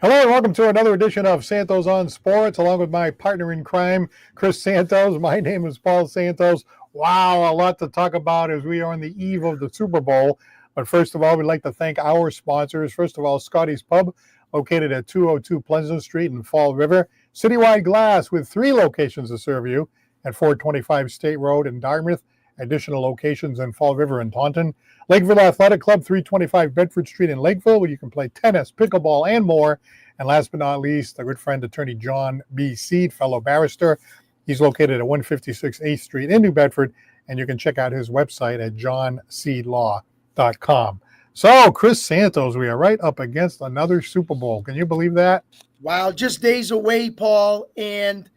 Hello and welcome to another edition of Santos on Sports, along with my partner in crime, Chris Santos. My name is Paul Santos. Wow, a lot to talk about as we are on the eve of the Super Bowl. But first of all, we'd like to thank our sponsors. First of all, Scotty's Pub, located at 202 Pleasant Street in Fall River. Citywide Glass with 3 locations to serve you at 425 State Road in Dartmouth. Additional locations in Fall River and Taunton. Lakeville Athletic Club, 325 Bedford Street in Lakeville, where you can play tennis, pickleball, and more. And last but not least, a good friend, attorney John B. Seed, fellow barrister. He's located at 156 8th Street in New Bedford, and you can check out his website at johnseedlaw.com. So, Chris Santos, we are right up against another Super Bowl. Can you believe that? Wow, just days away, Paul, and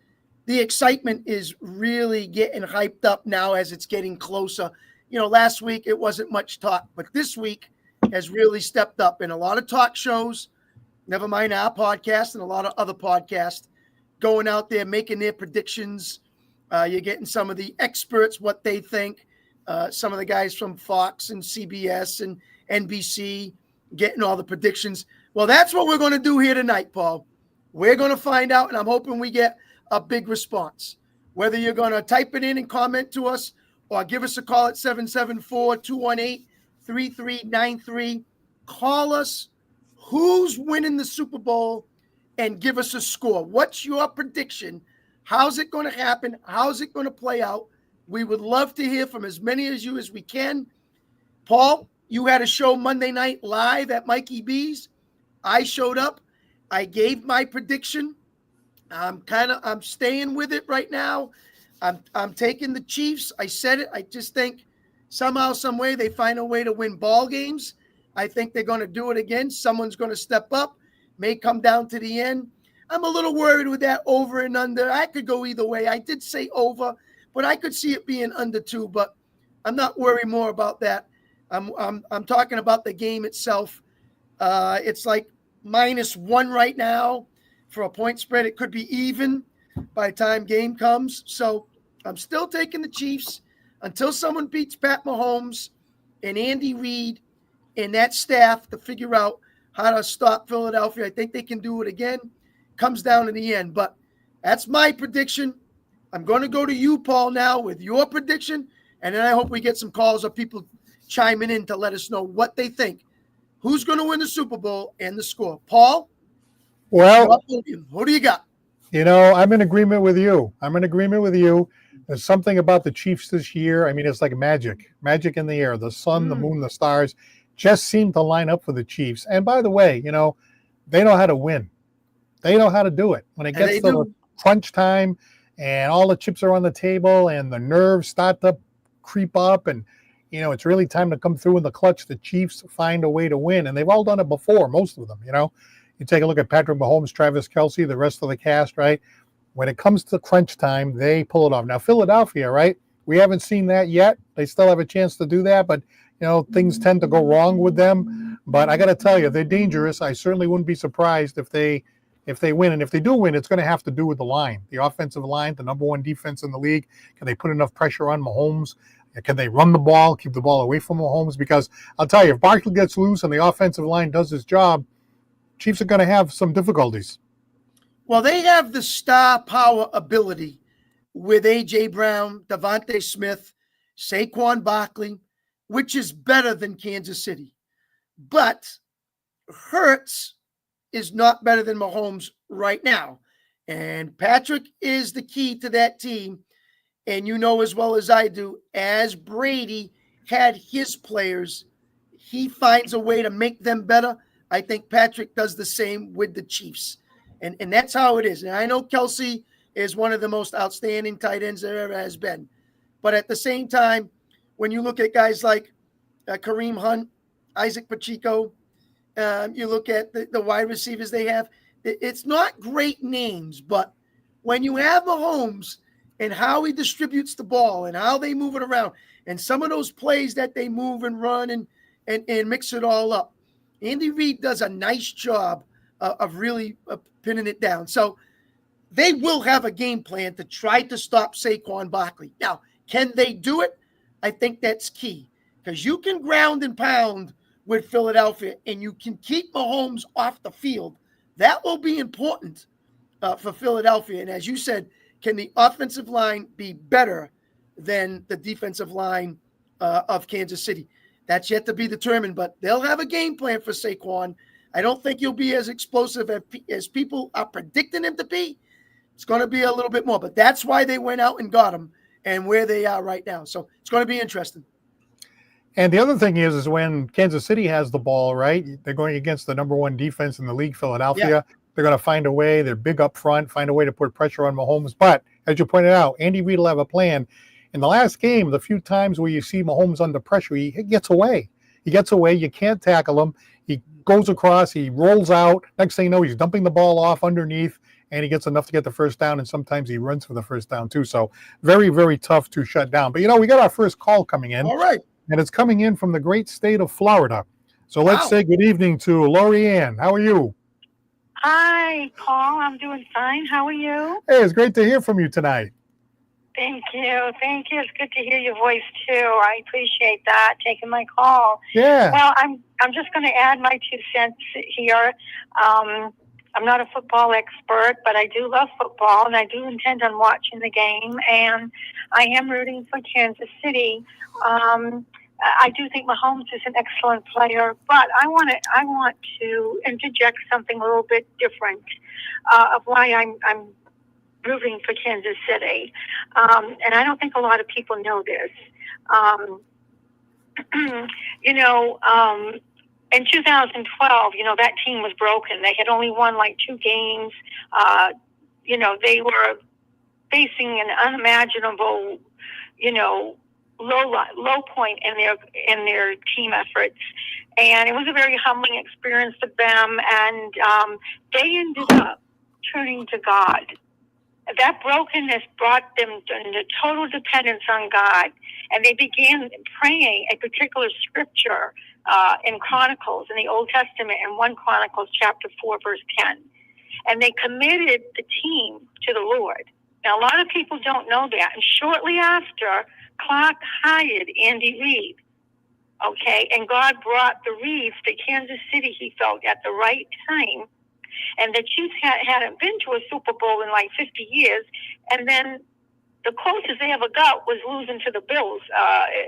the excitement is really getting hyped up now as it's getting closer. You know, last week it wasn't much talk, but this week has really stepped up in a lot of talk shows, never mind our podcast and a lot of other podcasts going out there making their predictions. You're getting some of the experts, what they think, some of the guys from Fox and CBS and NBC getting all the predictions. Well, that's what we're going to do here tonight, Paul. We're going to find out, and I'm hoping we get a big response. Whether you're going to type it in and comment to us or give us a call at 774-218-3393. Call us. Who's winning the Super Bowl? And give us a score. What's your prediction? How's it going to happen? How's it going to play out? We would love to hear from as many of you as we can. Paul, you had a show Monday night live at Mikey B's. I showed up. I gave my prediction. I'm staying with it right now. I'm taking the Chiefs. I said it. I just think somehow, some way they find a way to win ball games. I think they're going to do it again. Someone's going to step up, may come down to the end. I'm a little worried with that over and under. I could go either way. I did say over, but I could see it being under 2, but I'm not worried more about that. I'm talking about the game itself. It's like -1 right now. For a point spread, it could be even by the time game comes. So I'm still taking the Chiefs until someone beats Pat Mahomes and Andy Reid and that staff to figure out how to stop Philadelphia. I think they can do it again. Comes down in the end. But that's my prediction. I'm going to go to you, Paul, now with your prediction. And then I hope we get some calls of people chiming in to let us know what they think. Who's going to win the Super Bowl and the score? Paul? Well, who do you got? You know, I'm in agreement with you. There's something about the Chiefs this year. I mean, it's like magic in the air. The sun, the moon, the stars just seem to line up for the Chiefs. And by the way, you know, they know how to win. They know how to do it. When it gets to the crunch time and all the chips are on the table and the nerves start to creep up and, you know, it's really time to come through in the clutch, the Chiefs find a way to win. And they've all done it before, most of them, you know. You take a look at Patrick Mahomes, Travis Kelce, the rest of the cast, right? When it comes to crunch time, they pull it off. Now, Philadelphia, right? We haven't seen that yet. They still have a chance to do that, but, you know, things tend to go wrong with them. But I got to tell you, they're dangerous. I certainly wouldn't be surprised if they win. And if they do win, it's going to have to do with the line, the offensive line, the number 1 defense in the league. Can they put enough pressure on Mahomes? Can they run the ball, keep the ball away from Mahomes? Because I'll tell you, if Barkley gets loose and the offensive line does his job, Chiefs are going to have some difficulties. Well, they have the star power ability with A.J. Brown, Devontae Smith, Saquon Barkley, which is better than Kansas City. But Hurts is not better than Mahomes right now. And Patrick is the key to that team. And you know as well as I do, as Brady had his players, he finds a way to make them better. I think Patrick does the same with the Chiefs. And that's how it is. And I know Kelce is one of the most outstanding tight ends there ever has been. But at the same time, when you look at guys like Kareem Hunt, Isaac Pacheco, you look at the wide receivers they have, it's not great names. But when you have Mahomes and how he distributes the ball and how they move it around and some of those plays that they move and run and mix it all up, Andy Reid does a nice job of really pinning it down. So they will have a game plan to try to stop Saquon Barkley. Now, can they do it? I think that's key because you can ground and pound with Philadelphia and you can keep Mahomes off the field. That will be important for Philadelphia. And as you said, can the offensive line be better than the defensive line of Kansas City? That's yet to be determined, but they'll have a game plan for Saquon. I don't think he'll be as explosive as people are predicting him to be. It's going to be a little bit more, but that's why they went out and got him and where they are right now. So it's going to be interesting. And the other thing is when Kansas City has the ball, right, they're going against the number one defense in the league, Philadelphia. Yeah. They're going to find a way. They're big up front, find a way to put pressure on Mahomes. But as you pointed out, Andy Reid will have a plan. In the last game, the few times where you see Mahomes under pressure, he gets away. He gets away. You can't tackle him. He goes across. He rolls out. Next thing you know, he's dumping the ball off underneath, and he gets enough to get the first down, and sometimes he runs for the first down too. So very, very tough to shut down. But, we got our first call coming in. All right. And it's coming in from the great state of Florida. So let's say good evening to Lori Ann. How are you? Hi, Paul. I'm doing fine. How are you? Hey, it's great to hear from you tonight. Thank you. Thank you. It's good to hear your voice too. I appreciate that, taking my call. Yeah. Well, I'm just going to add my 2 cents here. I'm not a football expert, but I do love football, and I do intend on watching the game. And I am rooting for Kansas City. I do think Mahomes is an excellent player, but I want to interject something a little bit different of why I'm rooting for Kansas City. And I don't think a lot of people know this. In 2012, that team was broken. They had only won like 2 games. They were facing an unimaginable, low point in their team efforts, and it was a very humbling experience for them. And they ended up turning to God. That brokenness brought them into total dependence on God, and they began praying a particular scripture in Chronicles in the Old Testament, in 1 Chronicles chapter 4, verse 10. And they committed the team to the Lord. Now, a lot of people don't know that. And shortly after, Clark hired Andy Reid. Okay, and God brought the Reeds to Kansas City, he felt, at the right time. And the Chiefs hadn't been to a Super Bowl in like 50 years. And then the closest they ever got was losing to the Bills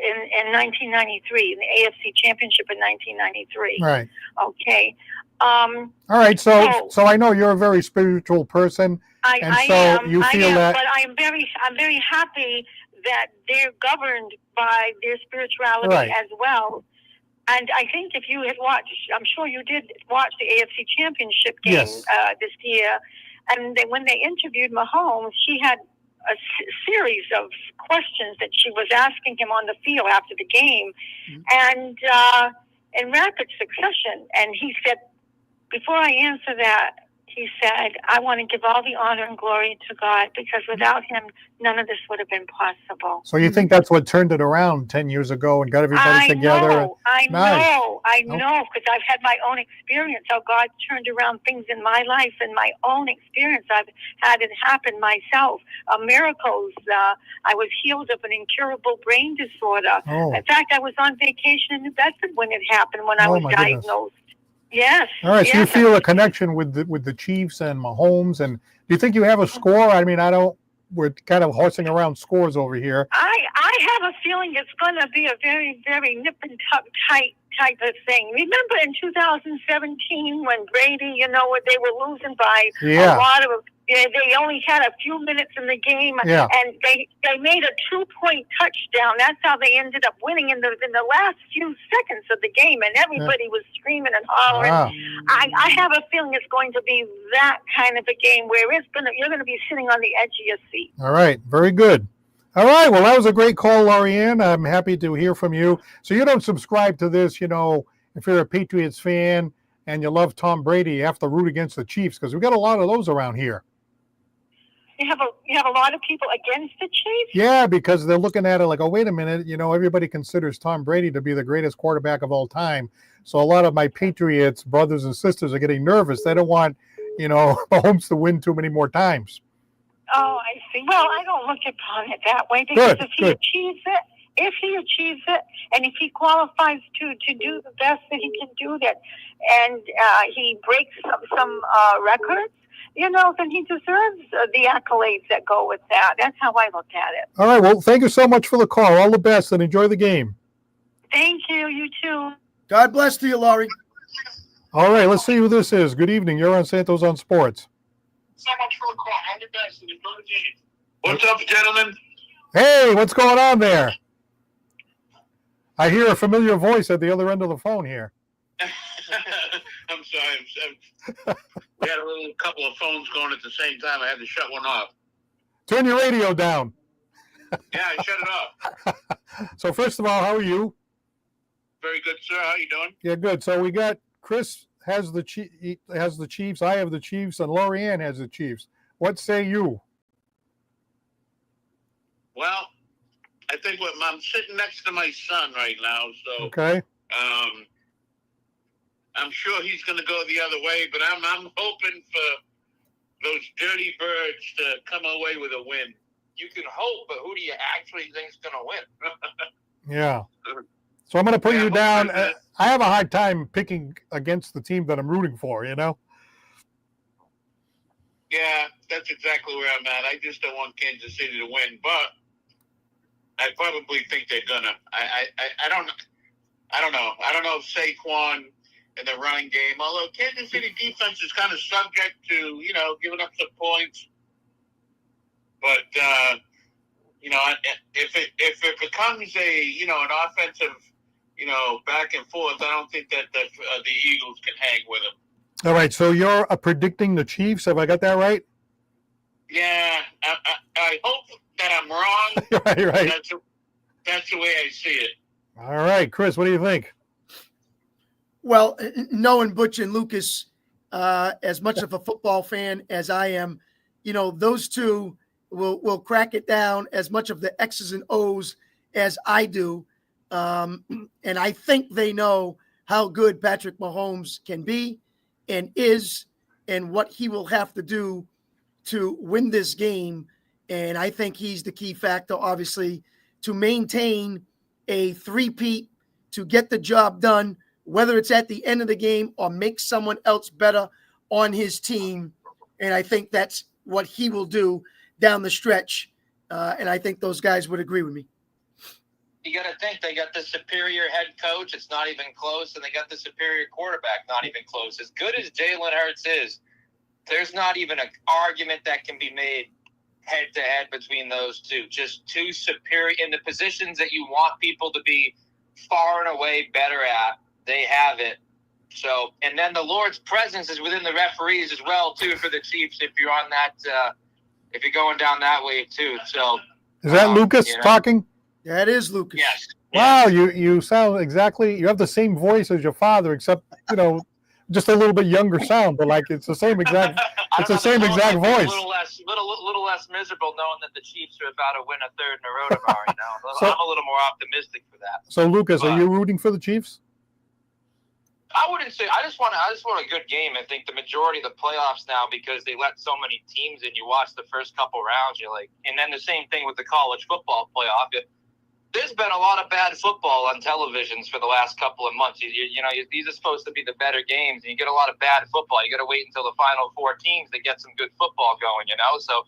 in 1993, in the AFC Championship in 1993. Right. Okay. All right. So I know you're a very spiritual person. I am, that. But I'm very happy that they're governed by their spirituality as well. And I think if you had watched, I'm sure you did watch the AFC Championship game this year, and when they interviewed Mahomes, she had a series of questions that she was asking him on the field after the game, and in rapid succession. And he said, before I answer that, he said, I want to give all the honor and glory to God, because without him, none of this would have been possible. So you think that's what turned it around 10 years ago and got everybody together? I know, because I've had my own experience, how God turned around things in my life, and my own experience. I've had it happen myself. Miracles. I was healed of an incurable brain disorder. Oh. In fact, I was on vacation in New Bedford when it happened, when I was diagnosed. Goodness. Yes. All right. So you feel a connection with the Chiefs and Mahomes, and do you think you have a score? I mean, we're kind of horsing around scores over here. I have a feeling it's going to be a very, very nip and tuck tight type of thing. Remember in 2017 when Brady, they were losing by a lot of. They only had a few minutes in the game, and they made a 2-point touchdown. That's how they ended up winning in the last few seconds of the game, and everybody was screaming and hollering. Wow. I have a feeling it's going to be that kind of a game where you're going to be sitting on the edge of your seat. All right, very good. All right, well, that was a great call, Lorianne. I'm happy to hear from you. So you don't subscribe to this, if you're a Patriots fan and you love Tom Brady, you have to root against the Chiefs, because we got a lot of those around here. You have a lot of people against the Chiefs? Yeah, because they're looking at it like, oh, wait a minute, everybody considers Tom Brady to be the greatest quarterback of all time. So a lot of my Patriots brothers and sisters are getting nervous. They don't want, Mahomes to win too many more times. Oh, I see. Well, I don't look upon it that way, because if he achieves it, if he achieves it, and if he qualifies to do the best that he can do, that, and he breaks some records, then he deserves the accolades that go with that. That's how I look at it. All right. Well, thank you so much for the call. All the best and enjoy the game. Thank you. You too. God bless to you, Laurie. All right. Let's see who this is. Good evening. You're on Santos on Sports. So much for the call. All the best and enjoy the game. What's up, gentlemen? Hey, what's going on there? I hear a familiar voice at the other end of the phone here. I'm sorry. We had a couple of phones going at the same time. I had to shut one off. Turn your radio down. Yeah, I shut it off. So first of all, how are you? Very good, sir. How you doing? Yeah, good. So we got Chris has the Chiefs. I have the Chiefs, and Lorianne has the Chiefs. What say you? Well, I think I'm sitting next to my son right now, so Okay. I'm sure he's going to go the other way, but I'm hoping for those dirty birds to come away with a win. You can hope, but who do you actually think is going to win? Yeah. So I'm going to put you down. hopefully I have a hard time picking against the team that I'm rooting for, Yeah, that's exactly where I'm at. I just don't want Kansas City to win, but I probably think they're gonna. I don't know. I don't know if Saquon in the running game, although Kansas City defense is kind of subject to, giving up some points. But if it becomes an offensive, back and forth, I don't think that the Eagles can hang with them. All right. So you're predicting the Chiefs. Have I got that right? Yeah, I hope that I'm wrong. Right. That's the way I see it. All right, Chris, what do you think? Well, knowing Butch and Lucas, as much of a football fan as I am, those two will crack it down as much of the X's and O's as I do. And I think they know how good Patrick Mahomes can be and is, and what he will have to do to win this game. And I think he's the key factor, obviously, to maintain a three-peat, to get the job done, whether it's at the end of the game or make someone else better on his team. And I think that's what he will do down the stretch. And I think those guys would agree with me. You got to think they got the superior head coach. It's not even close. And they got the superior quarterback. Not even close. As good as Jalen Hurts is, there's not even an argument that can be made head-to-head between those two. Just two superior in the positions that you want people to be far and away better at. They have it. So, and then the Lord's presence is within the referees as well, too, for the Chiefs if you're on that, if you're going down that way, too. So, Is that Lucas talking? That is Lucas. Yes. Wow, you sound exactly, you have the same voice as your father, except, just a little bit younger sound, but like it's the same exact voice. A little less miserable knowing that the Chiefs are about to win a third in a row tomorrow. So, I'm a little more optimistic for that. So Lucas, are you rooting for the Chiefs? I wouldn't say. I just want a good game. I think the majority of the playoffs now, because they let so many teams in. You watch the first couple rounds, you're like, and then the same thing with the college football playoff. There's been a lot of bad football on televisions for the last couple of months. These are supposed to be the better games, and you get a lot of bad football. You got to wait until the final four teams to get some good football going. So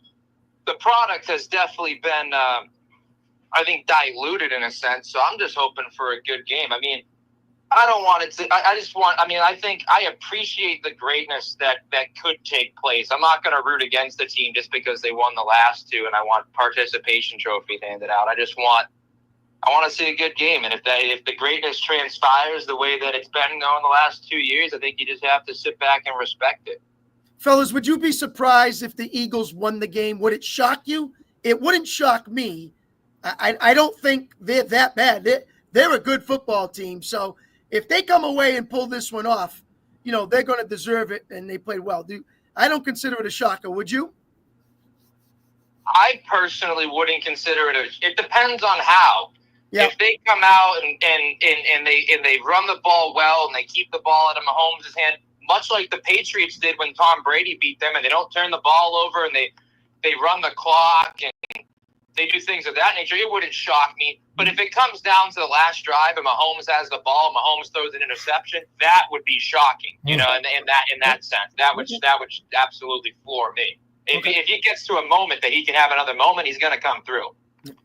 the product has definitely been, I think, diluted in a sense. So I'm just hoping for a good game. I mean, I don't want it to. I think I appreciate the greatness that could take place. I'm not going to root against the team just because they won the last two, and I want participation trophies handed out. I want to see a good game, and if the greatness transpires the way that it's been going the last 2 years, I think you just have to sit back and respect it. Fellas, would you be surprised if the Eagles won the game? Would it shock you? It wouldn't shock me. I don't think they're that bad. They're a good football team. So if they come away and pull this one off, they're going to deserve it, and they played well. I don't consider it a shocker. Would you? I personally wouldn't consider it. It depends on how. Yeah. If they come out and they run the ball well and they keep the ball out of Mahomes' hand, much like the Patriots did when Tom Brady beat them, and they don't turn the ball over and they run the clock and they do things of that nature, it wouldn't shock me. But if it comes down to the last drive and Mahomes has the ball, Mahomes throws an interception, that would be shocking. You know, in that sense, that would absolutely floor me. If he gets to a moment that he can have another moment, he's going to come through. You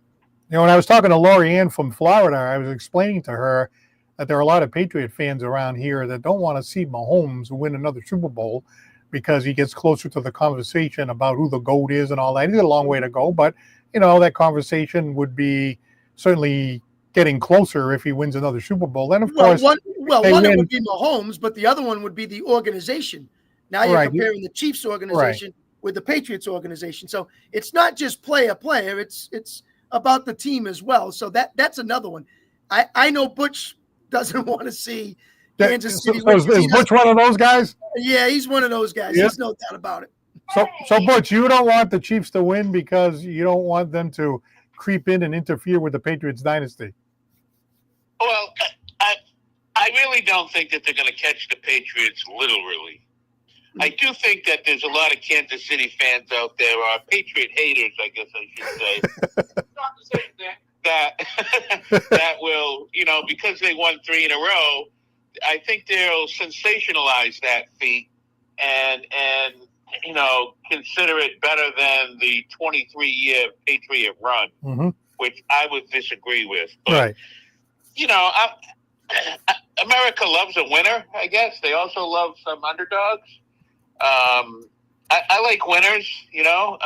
know, when I was talking to Lori Ann from Florida, I was explaining to her that there are a lot of Patriot fans around here that don't want to see Mahomes win another Super Bowl because he gets closer to the conversation about who the GOAT is and all that. He's got a long way to go, but, you know, that conversation would be certainly getting closer if he wins another Super Bowl. Then, of course, one would be Mahomes, but the other one would be the organization. Now you're comparing the Chiefs organization with the Patriots organization. So it's not just player. It's about the team as well. So that's another one. I know Butch doesn't want to see Kansas City win. Is Butch one of those guys? Yeah, he's one of those guys. There's no doubt about it. So Butch, you don't want the Chiefs to win because you don't want them to creep in and interfere with the Patriots dynasty. Well, I really don't think that they're going to catch the Patriots literally. I do think that there's a lot of Kansas City fans out there, or Patriot haters, I guess I should say, not the same thing. That will, you know, because they won 3 in a row, I think they'll sensationalize that feat and you know, consider it better than the 23-year Patriot run, which I would disagree with. But, you know, America loves a winner, I guess. They also love some underdogs. I like winners, you know.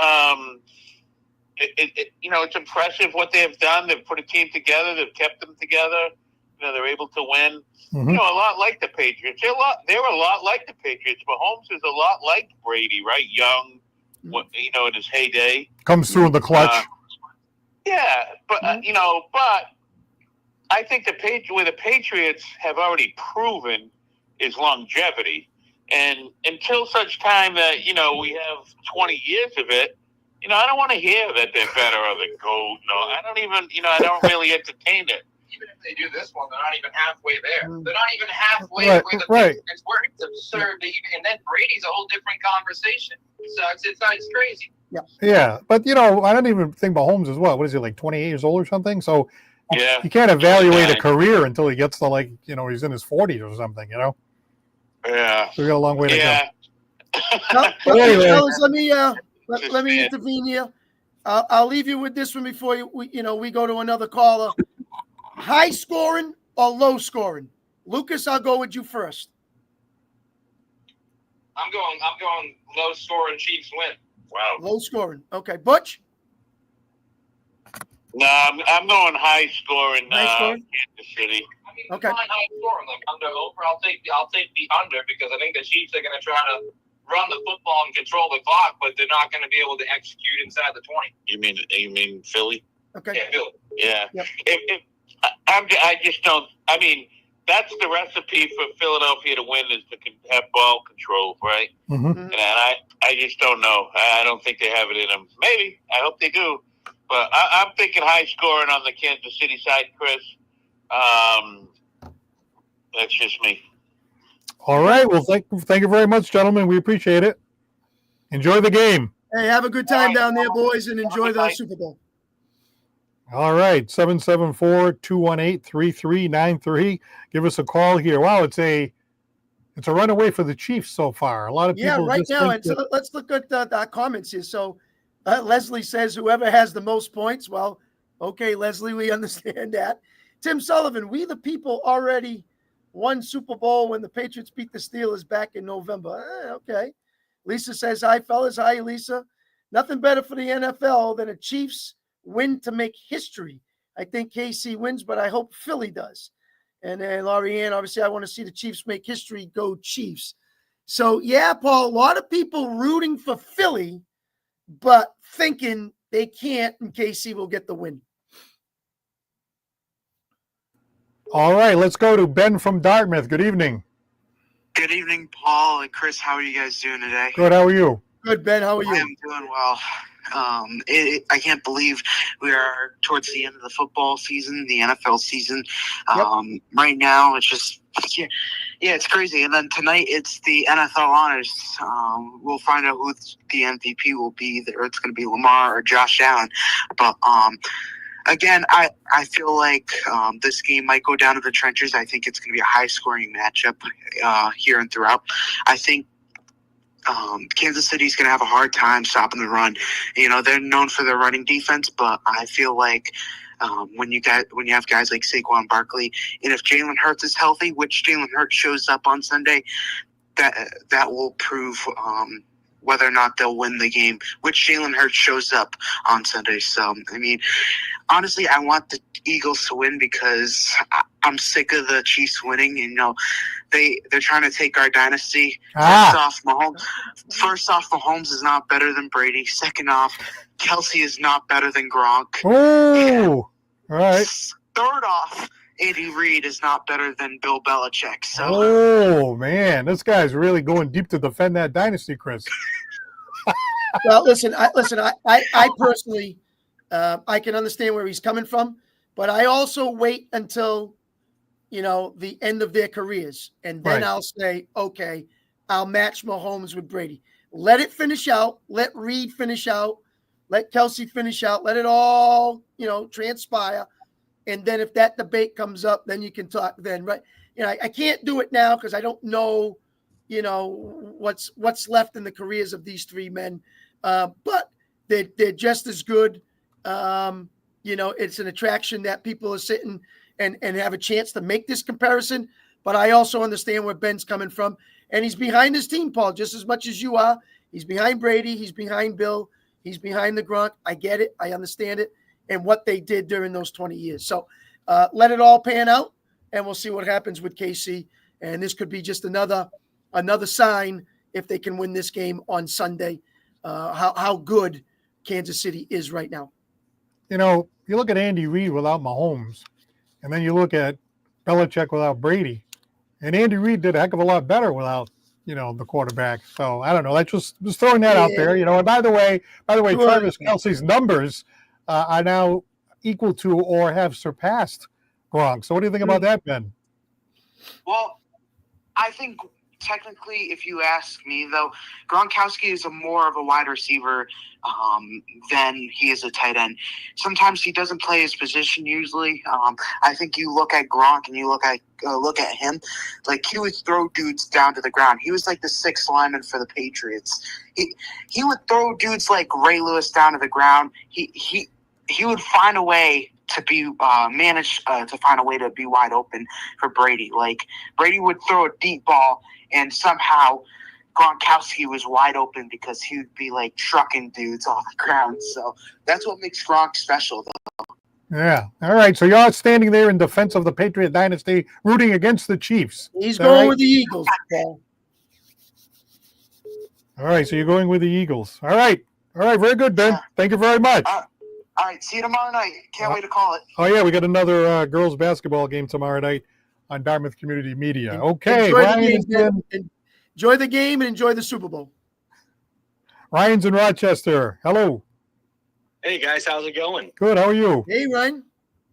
You know, it's impressive what they have done. They've put a team together. They've kept them together. You know, they're able to win. You know, a lot like the Patriots. They're a lot like the Patriots. Mahomes is a lot like Brady, right? Young, you know, in his heyday. Comes through in the clutch. Yeah, but you know, but I think where the Patriots have already proven is longevity, and until such time that, you know, we have 20 years of it, you know, I don't want to hear that they're better or the GOAT. No, I don't even, you know, I don't really entertain it. Even if they do this one, they're not even halfway there. They're not even halfway where the Patriots were. It's absurd. And then Brady's a whole different conversation. So it's crazy. Yeah, but, you know, I don't even think Mahomes is what is he, like 28 years old or something? So you can't evaluate a career until he gets to, like, you know, he's in his 40s or something, you know? Yeah. So we got a long way to go. Fellas, let me intervene here. I'll leave you with this one before we go to another caller. High scoring or low scoring? Lucas, I'll go with you first. I'm going low scoring. Chiefs win. Wow. Low scoring. Okay, Butch. No, I'm going high scoring. Kansas City. I mean, okay. High scoring, like under over. I'll take the under because I think the Chiefs are going to try to run the football and control the clock, but they're not going to be able to execute inside the 20. You mean Philly? Okay. Yeah, Philly. Yeah. Yep. I just don't. I mean, that's the recipe for Philadelphia to win is to have ball control, right? And I just don't know. I don't think they have it in them. Maybe. I hope they do. But I'm thinking high scoring on the Kansas City side, Chris. That's just me. All right. Well, thank you very much, gentlemen. We appreciate it. Enjoy the game. Hey, have a good time down there, boys, and enjoy the Super Bowl. All right. 774-218-3393. Give us a call here. Wow, it's a runaway for the Chiefs so far. A lot of people. Yeah, right now. And so let's look at the comments here. So Leslie says whoever has the most points. Well, okay, Leslie, we understand that. Tim Sullivan, we the people already won Super Bowl when the Patriots beat the Steelers back in November. Okay. Lisa says, hi, fellas. Hi, Lisa. Nothing better for the NFL than a Chiefs win to make history. I think KC wins, but I hope Philly does. And then Laurie Ann, obviously, I want to see the Chiefs make history. Go Chiefs. So, yeah, Paul, a lot of people rooting for Philly, but thinking they can't and KC will get the win. All right, let's go to Ben from Dartmouth. Good evening. Good evening, Paul and Chris. How are you guys doing today? Good. How are you? Good, Ben. How are you? I am doing well. I can't believe we are towards the end of the football season, the NFL season. Right now, it's just Yeah, it's crazy. And then tonight it's the NFL honors. We'll find out who the MVP will be. Or it's going to be Lamar or Josh Allen. But again, I feel like this game might go down to the trenches. I think it's going to be a high-scoring matchup here and throughout. I think Kansas City's going to have a hard time stopping the run. They're known for their running defense, but I feel like when you have guys like Saquon Barkley, and if Jalen Hurts is healthy, which Jalen Hurts shows up on Sunday, that will prove whether or not they'll win the game, which Jalen Hurts shows up on Sunday. So, I mean, honestly, I want the Eagles to win because I'm sick of the Chiefs winning. And, they're trying to take our dynasty. First off, Mahomes is not better than Brady. Second off, Kelsey is not better than Gronk. Oh, all right. Third off, Andy Reid is not better than Bill Belichick. So, oh man, this guy's really going deep to defend that dynasty, Chris. Well, listen. I personally, I can understand where he's coming from, but I also wait until the end of their careers, and then Right. I'll say, okay, I'll match Mahomes with Brady. Let it finish out. Let Reid finish out. Let Kelsey finish out. Let it all transpire. And then if that debate comes up, then you can talk then, right? I can't do it now because I don't know, what's left in the careers of these three men. But they're just as good. It's an attraction that people are sitting and have a chance to make this comparison. But I also understand where Ben's coming from. And he's behind his team, Paul, just as much as you are. He's behind Brady. He's behind Bill. He's behind the Gronk. I get it. I understand it. And what they did during those 20 years. So let it all pan out, and we'll see what happens with KC. And this could be just another sign, if they can win this game on Sunday, how good Kansas City is right now. You look at Andy Reid without Mahomes, and then you look at Belichick without Brady, and Andy Reid did a heck of a lot better without the quarterback. So I don't know. That's just throwing that out there. And by the way, Travis Kelce's numbers are now equal to or have surpassed Gronk. So what do you think about that, Ben? Well, I think technically, if you ask me, though, Gronkowski is more of a wide receiver than he is a tight end. Sometimes he doesn't play his position usually. I think you look at Gronk and you look at him, like he would throw dudes down to the ground. He was like the sixth lineman for the Patriots. He would throw dudes like Ray Lewis down to the ground. He would find a way to be manage to find a way to be wide open for Brady. Like Brady would throw a deep ball, and somehow Gronkowski was wide open because he would be like trucking dudes off the ground. So that's what makes Gronk special, though. Yeah. All right. So you're standing there in defense of the Patriot dynasty, rooting against the Chiefs. He's going with the Eagles, Paul. All right. So you're going with the Eagles. All right. Very good, Ben. Thank you very much. All right, see you tomorrow night. Can't wait to call it. Oh, yeah, we got another girls basketball game tomorrow night on Dartmouth Community Media. Okay, enjoy the game and enjoy the Super Bowl. Ryan's in Rochester. Hello. Hey, guys, how's it going? Good, how are you? Hey, Ryan.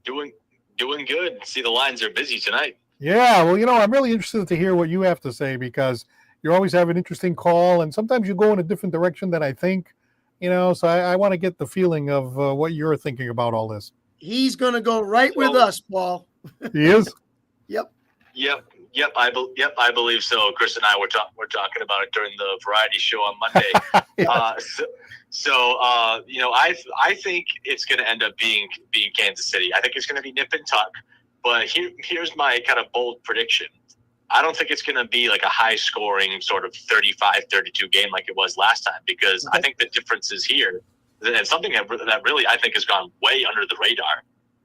Doing good. See, the lines are busy tonight. Yeah, well, I'm really interested to hear what you have to say because you always have an interesting call, and sometimes you go in a different direction than I think. So I want to get the feeling of what you're thinking about all this. He's going to go right with us, Paul. He is? Yep. I believe so. Chris and I were talking about it during the variety show on Monday. Yeah. I think it's going to end up being Kansas City. I think it's going to be nip and tuck. But here's my kind of bold prediction. I don't think it's going to be like a high-scoring sort of 35-32 game like it was last time because I think the difference is here, and something that really I think has gone way under the radar.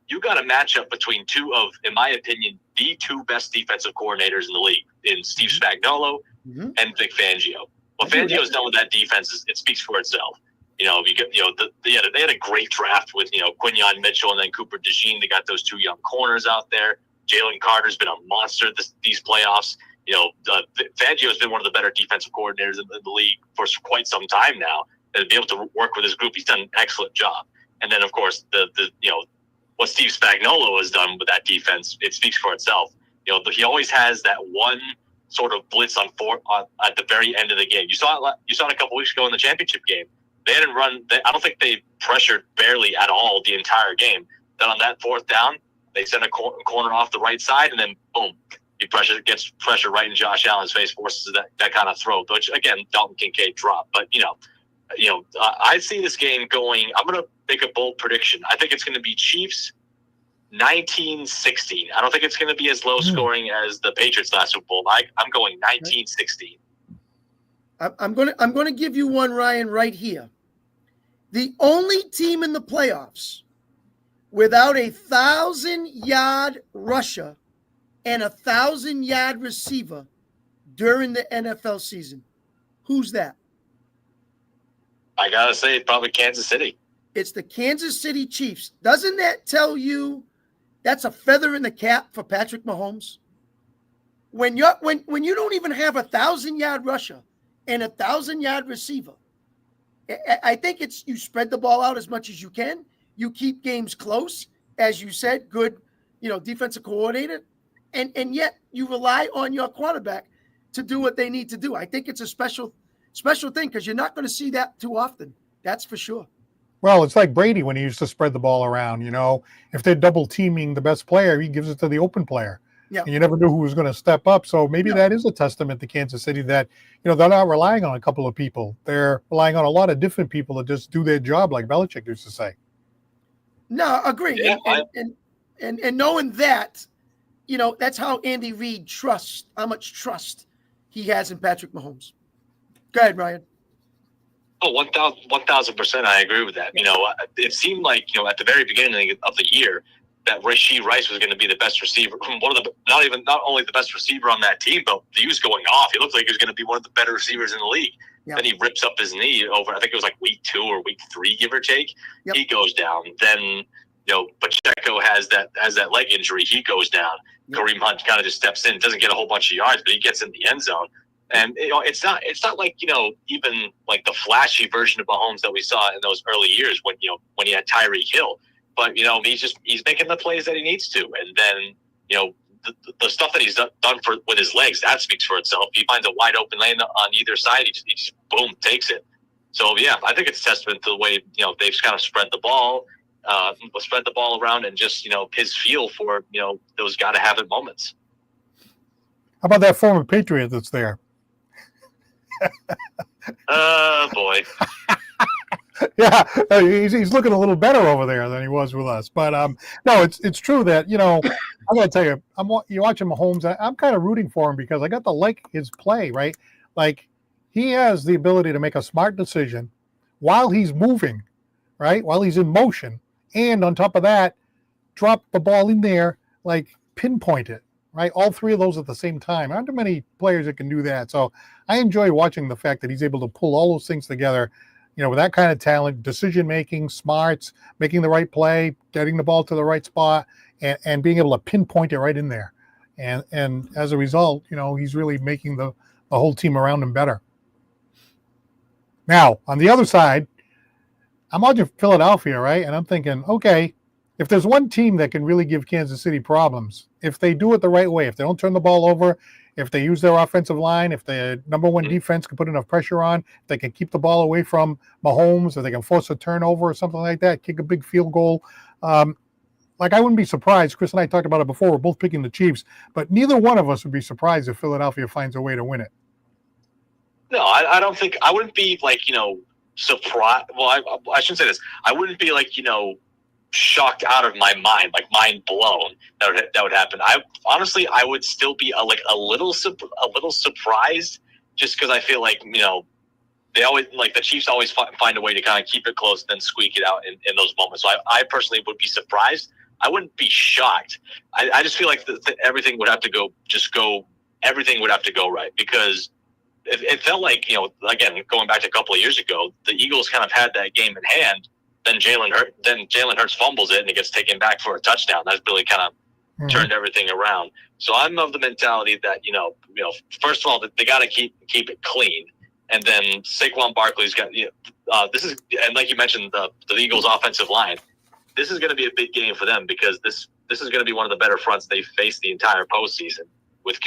You got a matchup between two of, in my opinion, the two best defensive coordinators in the league, in Steve Spagnuolo and Vic Fangio. What Fangio's done with that defense it speaks for itself. They had a great draft with Quinyon Mitchell and then Cooper DeJean. They got those two young corners out there. Jalen Carter's been a monster these playoffs. Fangio's been one of the better defensive coordinators in the league for quite some time now. And to be able to work with his group, he's done an excellent job. And then, of course, what Steve Spagnuolo has done with that defense, it speaks for itself. He always has that one sort of blitz at the very end of the game. You saw it a couple weeks ago in the championship game. They didn't run. I don't think they pressured barely at all the entire game. Then on that fourth down, they sent a corner off the right side, and then boom, gets pressure right in Josh Allen's face, forces that kind of throw. Which again, Dalton Kincaid dropped. But I see this game going. I'm going to make a bold prediction. I think it's going to be Chiefs 19-16. I don't think it's going to be as low scoring as the Patriots last Super Bowl. I'm going 19-16. I'm going to give you one, Ryan, right here. The only team in the playoffs without a 1,000-yard rusher and a 1,000-yard receiver during the NFL season. Who's that? I gotta say, probably Kansas City. It's the Kansas City Chiefs. Doesn't that tell you that's a feather in the cap for Patrick Mahomes? When you don't even have a 1,000-yard rusher and a 1,000-yard receiver, I think it's you spread the ball out as much as you can. You keep games close, as you said, good, defensive coordinator, and yet you rely on your quarterback to do what they need to do. I think it's a special thing because you're not going to see that too often. That's for sure. Well, it's like Brady when he used to spread the ball around. If they're double teaming the best player, he gives it to the open player. Yeah. And you never knew who was going to step up. So maybe that is a testament to Kansas City that, they're not relying on a couple of people. They're relying on a lot of different people to just do their job, like Belichick used to say. No, agree. Yeah, and knowing that, that's how Andy Reid trusts, how much trust he has in Patrick Mahomes. Go ahead, Ryan. Oh, 1,000%. I agree with that. It seemed like, at the very beginning of the year that Rashee Rice was going to be the best receiver. Not only the best receiver on that team, but he was going off. He looked like he was going to be one of the better receivers in the league. Yeah. Then he rips up his knee over, I think it was like week 2 or week 3, give or take. Yep. He goes down. Then, Pacheco has that leg injury. He goes down. Yep. Kareem Hunt kind of just steps in, doesn't get a whole bunch of yards, but he gets in the end zone. And it's not like even like the flashy version of Mahomes that we saw in those early years when he had Tyreek Hill, but he's making the plays that he needs to, and then the stuff that he's done with his legs, that speaks for itself. He finds a wide open lane on either side, he just boom takes it. So yeah, I think it's a testament to the way they've kind of spread the ball around, and just his feel for those gotta have it moments. How about that former Patriot that's there? Boy. Yeah, he's looking a little better over there than he was with us. But no, it's true that I got to tell you, you're watching Mahomes. I'm kind of rooting for him because I got to like his play, right? Like he has the ability to make a smart decision while he's moving, right? While he's in motion, and on top of that, drop the ball in there, like pinpoint it. Right, all three of those at the same time. Aren't there many players that can do that? So I enjoy watching the fact that he's able to pull all those things together, with that kind of talent, decision making, smarts, making the right play, getting the ball to the right spot, and being able to pinpoint it right in there. And as a result, he's really making the whole team around him better. Now, on the other side, I'm watching Philadelphia, right? And I'm thinking, okay, if there's one team that can really give Kansas City problems, if they do it the right way, if they don't turn the ball over, if they use their offensive line, if the number one defense can put enough pressure on, if they can keep the ball away from Mahomes, or they can force a turnover or something like that, kick a big field goal. I wouldn't be surprised. Chris and I talked about it before. We're both picking the Chiefs, but neither one of us would be surprised if Philadelphia finds a way to win it. No, I don't think – I wouldn't be surprised. Well, I shouldn't say this. I wouldn't be shocked out of my mind, mind blown that would happen. I would still be a little surprised, just because I feel like they always the Chiefs always find a way to kind of keep it close and then squeak it out in those moments. So I personally would be surprised. I wouldn't be shocked. I just feel like everything would have to go everything would have to go right, because it felt like again, going back to a couple of years ago, the Eagles kind of had that game in hand. Then Jalen Hurts fumbles it and it gets taken back for a touchdown. That's really kind of turned everything around. So I'm of the mentality that first of all, they got to keep it clean, and then Saquon Barkley's got this is, and like you mentioned, the Eagles' offensive line. This is going to be a big game for them, because this is going to be one of the better fronts they've faced the entire postseason. with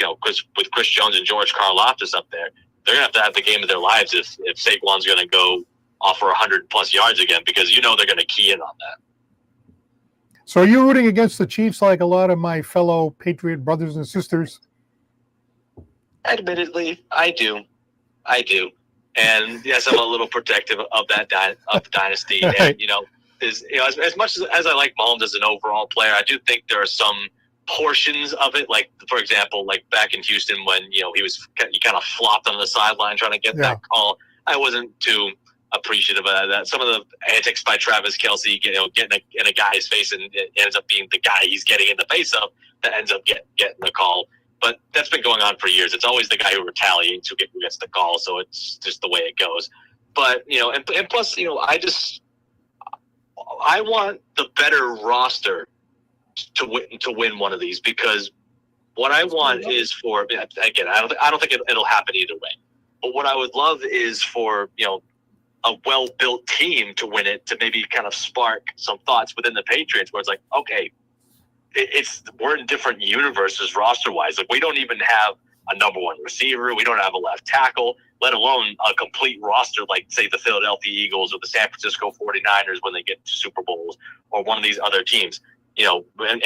with Chris Jones and George Karlaftis up there, they're gonna have the game of their lives if Saquon's gonna go off for 100+ yards again, because they're gonna key in on that. So are you rooting against the Chiefs like a lot of my fellow Patriot brothers and sisters? Admittedly, I do. And yes, I'm a little protective of the dynasty. Right. And as much as I like Mahomes as an overall player, I do think there are some portions of it, like for example, like back in Houston when he kind of flopped on the sideline trying to get that call. I wasn't too appreciative of that. Some of the antics by Travis Kelce, getting in a guy's face, and it ends up being the guy he's getting in the face of that ends up getting the call. But that's been going on for years. It's always the guy who retaliates who gets the call. So it's just the way it goes. But and plus, I want the better roster to win one of these, because what I want is for, again, I don't think it'll happen either way. But what I would love is for a well-built team to win it, to maybe kind of spark some thoughts within the Patriots, where it's like, okay, we're in different universes roster-wise. Like, we don't even have a number one receiver. We don't have a left tackle, let alone a complete roster like, say, the Philadelphia Eagles or the San Francisco 49ers when they get to Super Bowls, or one of these other teams. And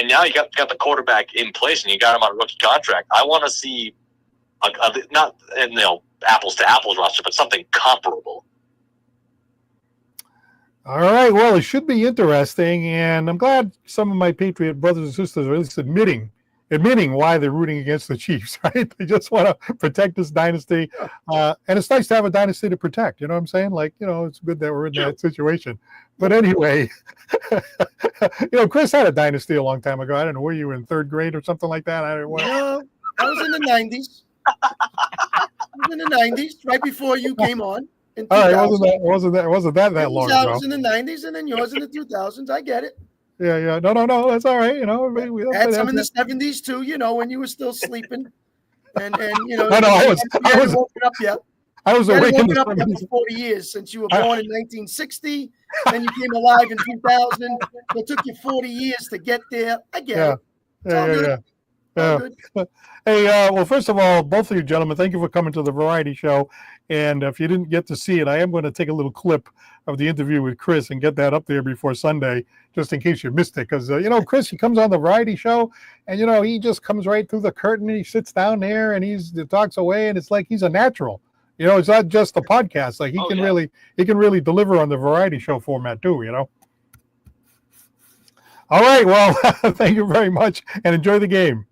now you got the quarterback in place and you got him on a rookie contract. I want to see not apples to apples roster, but something comparable. All right. Well, it should be interesting, and I'm glad some of my Patriot brothers and sisters are at least admitting why they're rooting against the Chiefs, right? They just want to protect this dynasty. And it's nice to have a dynasty to protect. You know what I'm saying? Like, it's good that we're in that situation. But anyway, Chris had a dynasty a long time ago. I don't know, were you in third grade or something like that? No, I was in the 90s. Right before you came on. All right, wasn't that long ago? I was in the 90s, and then yours in the 2000s. I get it. Yeah. No, that's all right. We had some in the 70s too. When you were still sleeping, and I was awake in the 70s. For 40 years since you were born in 1960. Then you came alive in 2000. It took you 40 years to get there. I get it. Yeah. Hey, well, first of all, both of you gentlemen, thank you for coming to the variety show. And if you didn't get to see it, I am going to take a little clip of the interview with Chris and get that up there before Sunday, just in case you missed it. Because, Chris, he comes on the variety show and, he just comes right through the curtain and he sits down there and he talks away. And it's like he's a natural. It's not just a podcast. Like he can really deliver on the variety show format too, All right. Well, thank you very much and enjoy the game.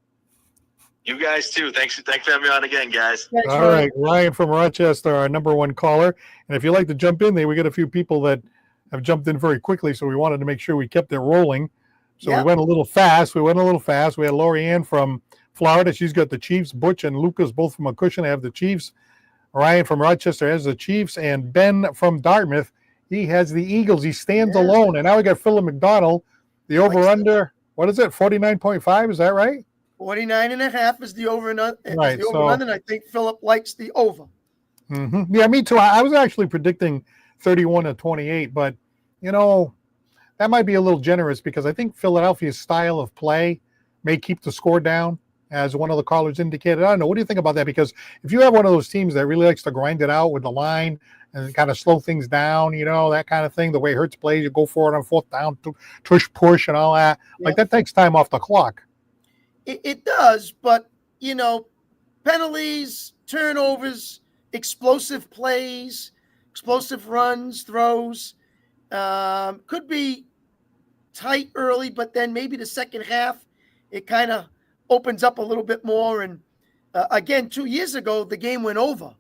You guys too. Thanks for having me on again, guys. Thanks, all right, Ryan from Rochester, our number one caller. And if you'd like to jump in there, we got a few people that have jumped in very quickly, so we wanted to make sure we kept it rolling. So we went a little fast. We had Lori Ann from Florida. She's got the Chiefs. Butch and Lucas, both from Acushnet, have the Chiefs. Ryan from Rochester has the Chiefs. And Ben from Dartmouth, he has the Eagles. He stands alone. And now we got Philip McDonald, the over-under. What is it, 49.5? Is that right? 49.5 is the over and under. Right. And I think Philip likes the over. Mm-hmm. Yeah, me too. I was actually predicting 31-28, but that might be a little generous because I think Philadelphia's style of play may keep the score down, as one of the callers indicated. I don't know. What do you think about that? Because if you have one of those teams that really likes to grind it out with the line and kind of slow things down, that kind of thing, the way Hurts plays, you go for it on fourth down, tush push and all that. Like that takes time off the clock. It does, but, penalties, turnovers, explosive plays, explosive runs, throws, could be tight early, but then maybe the second half, it kind of opens up a little bit more. And again, 2 years ago, the game went over.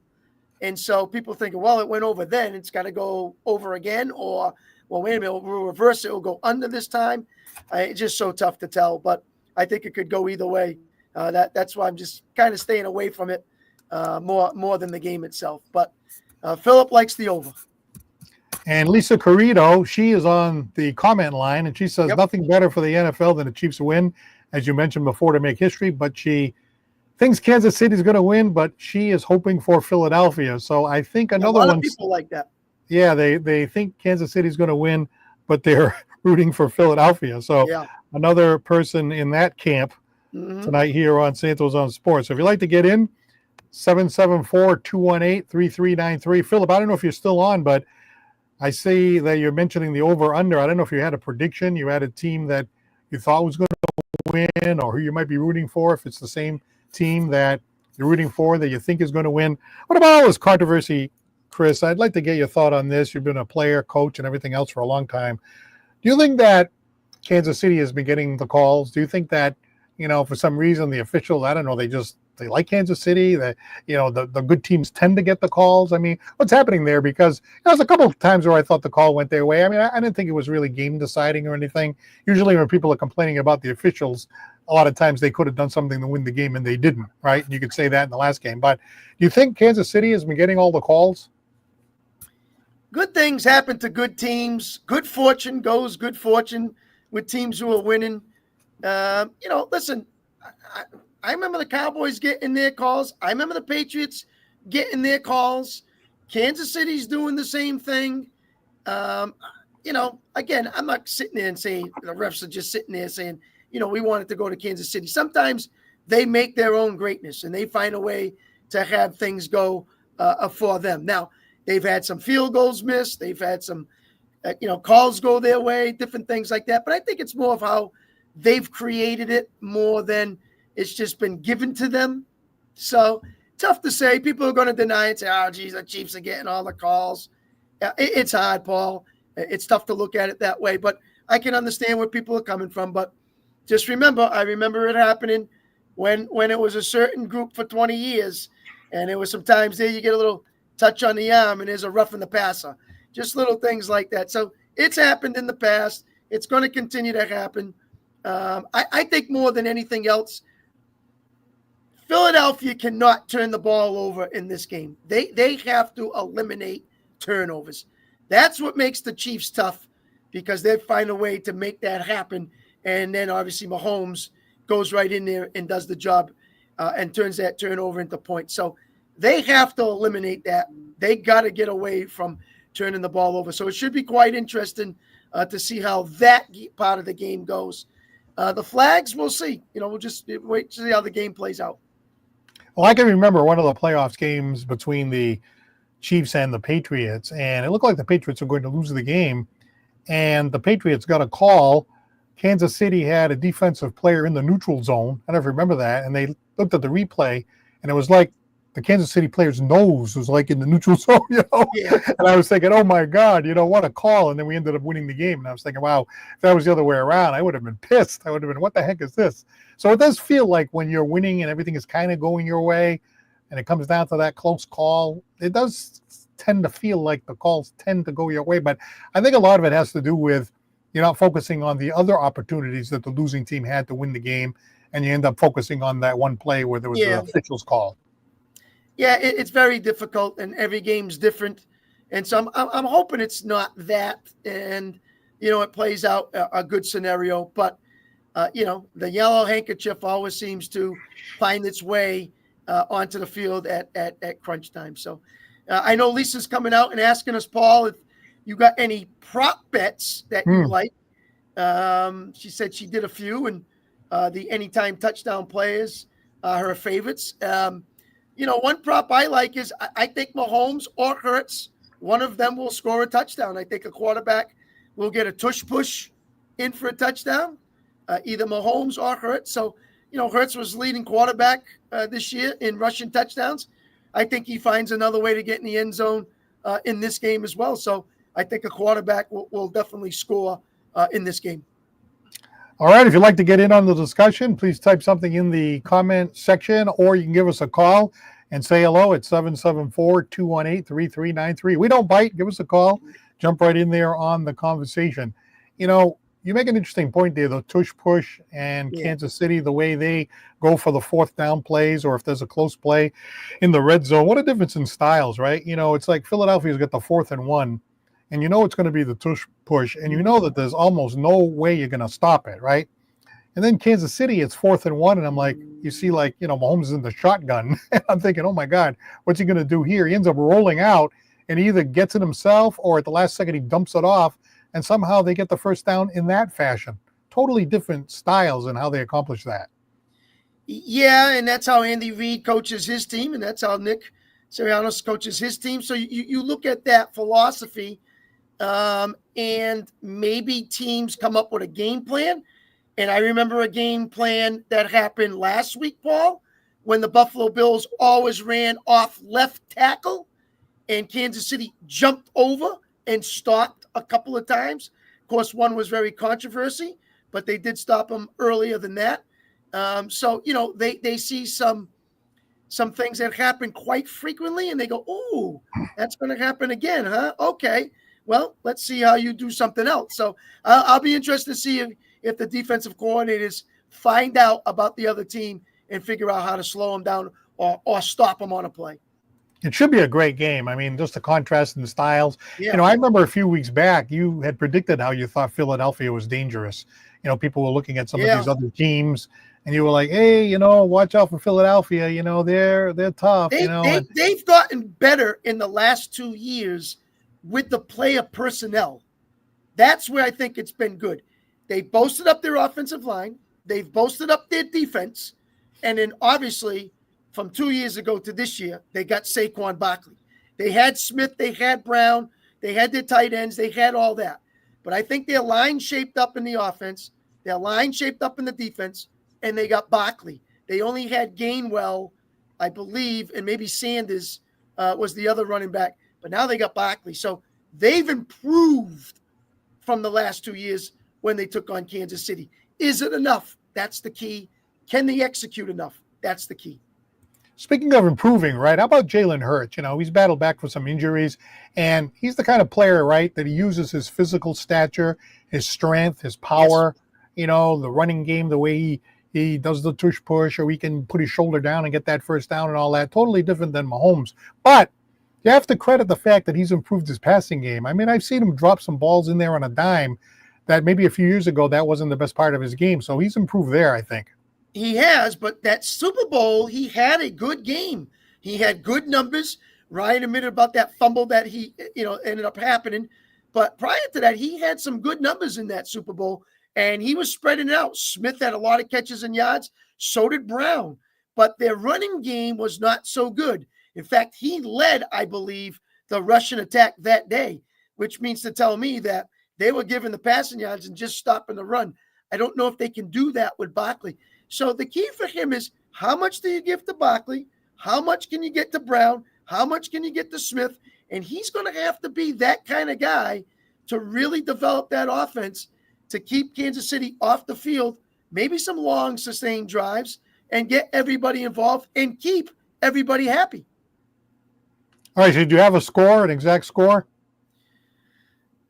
And so people thinking, well, it went over then. It's got to go over again. Or, well, wait a minute, we'll reverse it. We'll go under this time. It's just so tough to tell. But I think it could go either way. That's why I'm just kind of staying away from it more than the game itself. But Philip likes the over. And Lisa Carrito, she is on the comment line, and she says nothing better for the NFL than the Chiefs win, as you mentioned before, to make history. But she thinks Kansas City is going to win, but she is hoping for Philadelphia. So I think another one. People like that. Yeah, they think Kansas City is going to win, but they're rooting for Philadelphia. So another person in that camp tonight here on Santos on Sports. So if you'd like to get in, 774-218-3393. Philip, I don't know if you're still on, but I see that you're mentioning the over-under. I don't know if you had a prediction. You had a team that you thought was going to win or who you might be rooting for, if it's the same team that you're rooting for that you think is going to win. What about all this controversy, Chris? I'd like to get your thought on this. You've been a player, coach, and everything else for a long time. Do you think that Kansas City has been getting the calls? Do you think that, for some reason the officials, I don't know, they like Kansas City, that, the good teams tend to get the calls? I mean, what's happening there? Because there's a couple of times where I thought the call went their way. I mean, I didn't think it was really game deciding or anything. Usually when people are complaining about the officials, a lot of times they could have done something to win the game and they didn't, right? And you could say that in the last game. But do you think Kansas City has been getting all the calls? Good things happen to good teams. Good fortune goes good fortune with teams who are winning. Listen, I remember the Cowboys getting their calls. I remember the Patriots getting their calls. Kansas City's doing the same thing. Again, I'm not sitting there and saying the refs are just sitting there saying, we want it to go to Kansas City. Sometimes they make their own greatness and they find a way to have things go for them. Now, they've had some field goals missed. They've had some, calls go their way, different things like that. But I think it's more of how they've created it more than it's just been given to them. So tough to say. People are going to deny it and say, oh, geez, the Chiefs are getting all the calls. It's hard, Paul. It's tough to look at it that way. But I can understand where people are coming from. But just I remember it happening when it was a certain group for 20 years. And there was some times there you get a little touch on the arm and there's a roughing the passer. Just little things like that. So it's happened in the past. It's going to continue to happen. I think more than anything else, Philadelphia cannot turn the ball over in this game. They have to eliminate turnovers. That's what makes the Chiefs tough, because they find a way to make that happen. And then obviously Mahomes goes right in there and does the job and turns that turnover into points. So they have to eliminate that. They got to get away from turning the ball over. So it should be quite interesting to see how that part of the game goes. The flags, we'll see. We'll just wait to see how the game plays out. Well, I can remember one of the playoffs games between the Chiefs and the Patriots, and it looked like the Patriots were going to lose the game, and the Patriots got a call. Kansas City had a defensive player in the neutral zone. I never remember that, and they looked at the replay, and it was like the Kansas City player's nose was like in the neutral zone, Yeah. And I was thinking, oh my God, what a call. And then we ended up winning the game. And I was thinking, wow, if that was the other way around, I would have been pissed. I would have been, what the heck is this? So it does feel like when you're winning and everything is kind of going your way and it comes down to that close call, it does tend to feel like the calls tend to go your way. But I think a lot of it has to do with you're not focusing on the other opportunities that the losing team had to win the game. And you end up focusing on that one play where there was an official's call. Yeah, it's very difficult, and every game's different. And so I'm hoping it's not that, and, it plays out a good scenario. But, the yellow handkerchief always seems to find its way onto the field at crunch time. So I know Lisa's coming out and asking us, Paul, if you got any prop bets that you like. She said she did a few, and the anytime touchdown players are her favorites. One prop I like is I think Mahomes or Hurts, one of them will score a touchdown. I think a quarterback will get a tush push in for a touchdown, either Mahomes or Hurts. So, Hurts was leading quarterback this year in rushing touchdowns. I think he finds another way to get in the end zone in this game as well. So I think a quarterback will definitely score in this game. All right. If you'd like to get in on the discussion, please type something in the comment section, or you can give us a call and say hello at 774-218-3393. We don't bite. Give us a call. Jump right in there on the conversation. You make an interesting point there, the tush push and Kansas City, the way they go for the fourth down plays, or if there's a close play in the red zone. What a difference in styles, right? It's like Philadelphia's got the 4th and 1. And it's going to be the tush push, and that there's almost no way you're going to stop it, right? And then Kansas City, it's 4th and 1, and I'm like, you see, Mahomes is in the shotgun. And I'm thinking, oh my God, what's he going to do here? He ends up rolling out, and he either gets it himself, or at the last second he dumps it off, and somehow they get the first down in that fashion. Totally different styles in how they accomplish that. Yeah, and that's how Andy Reid coaches his team, and that's how Nick Sirianni coaches his team. So you look at that philosophy, and maybe teams come up with a game plan. And I remember a game plan that happened last week, Paul, when the Buffalo Bills always ran off left tackle and Kansas City jumped over and stopped a couple of times. Of course, one was very controversy, but they did stop them earlier than that. So, they see some things that happen quite frequently and they go, "Ooh, that's going to happen again, huh? Okay. Well, let's see how you do something else." So I'll be interested to see if the defensive coordinators find out about the other team and figure out how to slow them down or stop them on a play. It should be a great game. I mean, just the contrast in the styles. Yeah. I remember a few weeks back, you had predicted how you thought Philadelphia was dangerous. People were looking at some of these other teams, and you were like, "Hey, watch out for Philadelphia. They're tough." They've gotten better in the last 2 years with the player personnel. That's where I think it's been good. They boasted up their offensive line. They've boasted up their defense. And then obviously from 2 years ago to this year, they got Saquon Barkley. They had Smith. They had Brown. They had their tight ends. They had all that. But I think their line shaped up in the offense. Their line shaped up in the defense. And they got Barkley. They only had Gainwell, I believe, and maybe Sanders was the other running back. But now they got Barkley. So they've improved from the last 2 years when they took on Kansas City. Is it enough? That's the key. Can they execute enough? That's the key. Speaking of improving, right, how about Jalen Hurts? He's battled back with some injuries, and he's the kind of player, right, that he uses his physical stature, his strength, his power, the running game, the way he does the tush push, or he can put his shoulder down and get that first down and all that. Totally different than Mahomes. But you have to credit the fact that he's improved his passing game. I mean, I've seen him drop some balls in there on a dime that maybe a few years ago that wasn't the best part of his game. So he's improved there, I think. He has, but that Super Bowl, he had a good game. He had good numbers. Ryan admitted about that fumble that he, ended up happening. But prior to that, he had some good numbers in that Super Bowl, and he was spreading it out. Smith had a lot of catches and yards. So did Brown. But their running game was not so good. In fact, he led, I believe, the Russian attack that day, which means to tell me that they were giving the passing yards and just stopping the run. I don't know if they can do that with Barkley. So the key for him is how much do you give to Barkley? How much can you get to Brown? How much can you get to Smith? And he's going to have to be that kind of guy to really develop that offense to keep Kansas City off the field, maybe some long sustained drives, and get everybody involved and keep everybody happy. All right, so do you have a score, an exact score?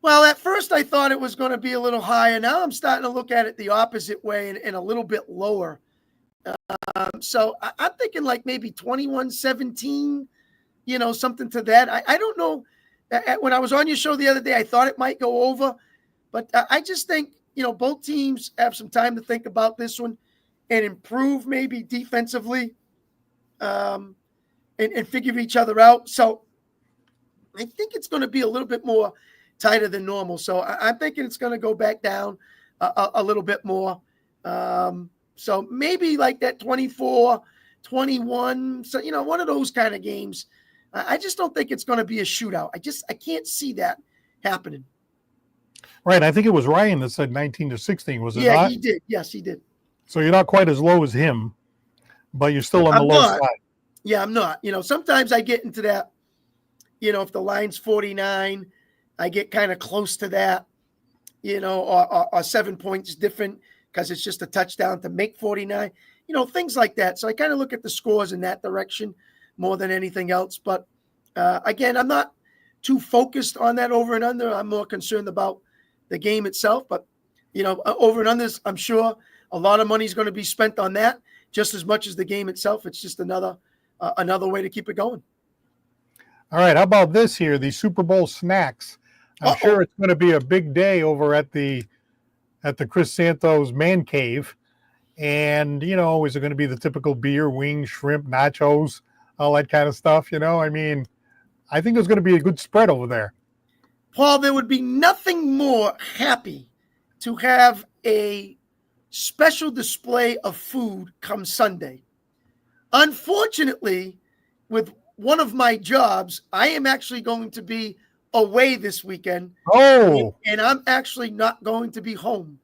Well, at first I thought it was going to be a little higher. Now I'm starting to look at it the opposite way and a little bit lower. So I'm thinking like maybe 21-17, something to that. I don't know. When I was on your show the other day, I thought it might go over. But I just think, both teams have some time to think about this one and improve maybe defensively and figure each other out. So I think it's going to be a little bit more tighter than normal. So I'm thinking it's going to go back down a little bit more. So maybe like that 24-21, so, one of those kind of games. I just don't think it's going to be a shootout. I can't see that happening. Right. I think it was Ryan that said 19-16. Was it not? Yeah, he did. Yes, he did. So you're not quite as low as him, but you're still on the low side. Yeah, I'm not. Sometimes I get into that, if the line's 49, I get kind of close to that, or 7 points different because it's just a touchdown to make 49, things like that. So I kind of look at the scores in that direction more than anything else. But again, I'm not too focused on that over and under. I'm more concerned about the game itself. But, over and unders, I'm sure a lot of money is going to be spent on that just as much as the game itself. It's just another way to keep it going. All right. How about this here? The Super Bowl snacks. I'm sure it's going to be a big day over at the Chris Santos man cave. And, is it going to be the typical beer, wings, shrimp, nachos, all that kind of stuff? I mean, I think there's going to be a good spread over there. Paul, there would be nothing more happy to have a special display of food come Sunday. Unfortunately, with one of my jobs, I am actually going to be away this weekend. Oh, And I'm actually not going to be home.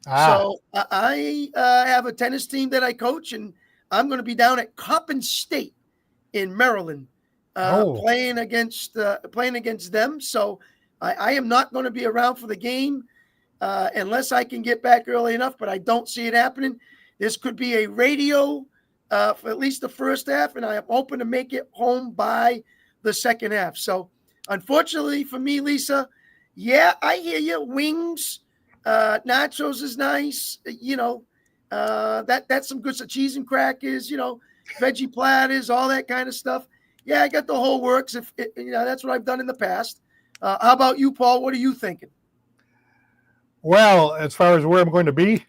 ah, So I have a tennis team that I coach, and I'm going to be down at Coppin State in Maryland oh, playing against them. So I am not going to be around for the game unless I can get back early enough, but I don't see it happening. This could be a radio for at least the first half, and I am hoping to make it home by the second half. So unfortunately for me, Lisa, yeah, I hear you. Wings, nachos is nice. That's some good stuff. Cheese and crackers, veggie platters, all that kind of stuff. Yeah, I got the whole works. That's what I've done in the past. How about you, Paul? What are you thinking? well, as far as where I'm going to be,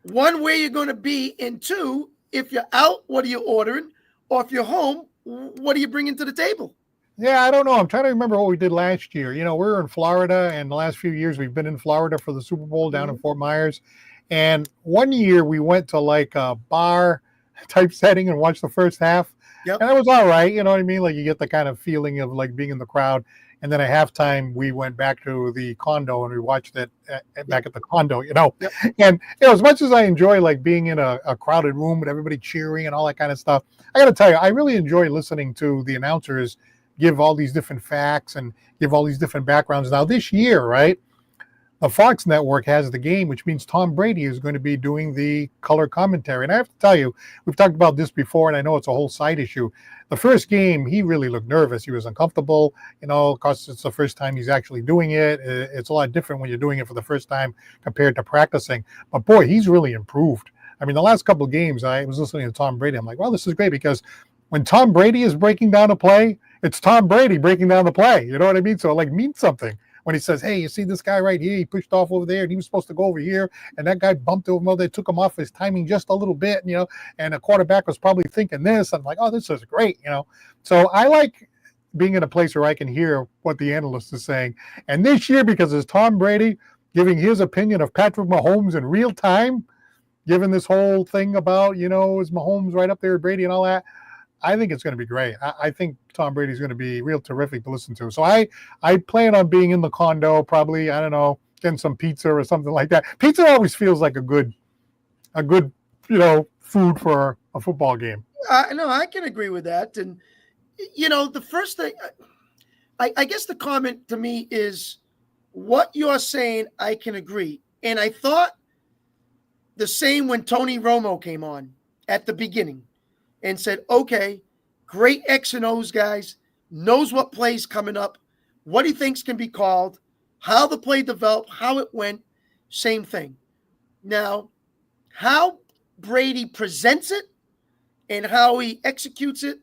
One, where you're going to be, and two, if you're out, what are you ordering? Or if you're home, what are you bringing to the table? yeah, I don't know. I'm trying to remember what we did last year. We were in Florida, and the last few years we've been in Florida for the Super Bowl down in Fort Myers. And one year we went to like a bar type setting and watched the first half. Yep. And it was all right. You know what I mean? Like you get the kind of feeling of like being in the crowd. And then at halftime, we went back to the condo and we watched it back at the condo, Yep. And as much as I enjoy like being in a crowded room with everybody cheering and all that kind of stuff, I got to tell you, I really enjoy listening to the announcers give all these different facts and give all these different backgrounds. Now this year, right, the Fox network has the game, which means Tom Brady is going to be doing the color commentary. And I have to tell you, we've talked about this before, and I know it's a whole side issue. The first game, he really looked nervous. He was uncomfortable, because it's the first time he's actually doing it. It's a lot different when you're doing it for the first time compared to practicing. But boy, he's really improved. I mean, the last couple of games, I was listening to Tom Brady. I'm like, well, this is great because when Tom Brady is breaking down a play, it's Tom Brady breaking down the play. You know what I mean? So it like means something. When he says, hey, you see this guy right here? He pushed off over there, and he was supposed to go over here, and that guy bumped over there, took him off his timing just a little bit, and the quarterback was probably thinking this. I'm like, oh, this is great, So I like being in a place where I can hear what the analyst is saying. And this year, because it's Tom Brady giving his opinion of Patrick Mahomes in real time, given this whole thing about, is Mahomes right up there with Brady and all that, I think it's going to be great. I think Tom Brady's going to be real terrific to listen to. So I plan on being in the condo, probably, I don't know, getting some pizza or something like that. Pizza always feels like a good, food for a football game. No, I can agree with that. And, the first thing, I guess the comment to me is what you're saying, I can agree. And I thought the same when Tony Romo came on at the beginning and said, okay, great X and O's guys, knows what play's coming up, what he thinks can be called, how the play developed, how it went, same thing. Now, how Brady presents it and how he executes it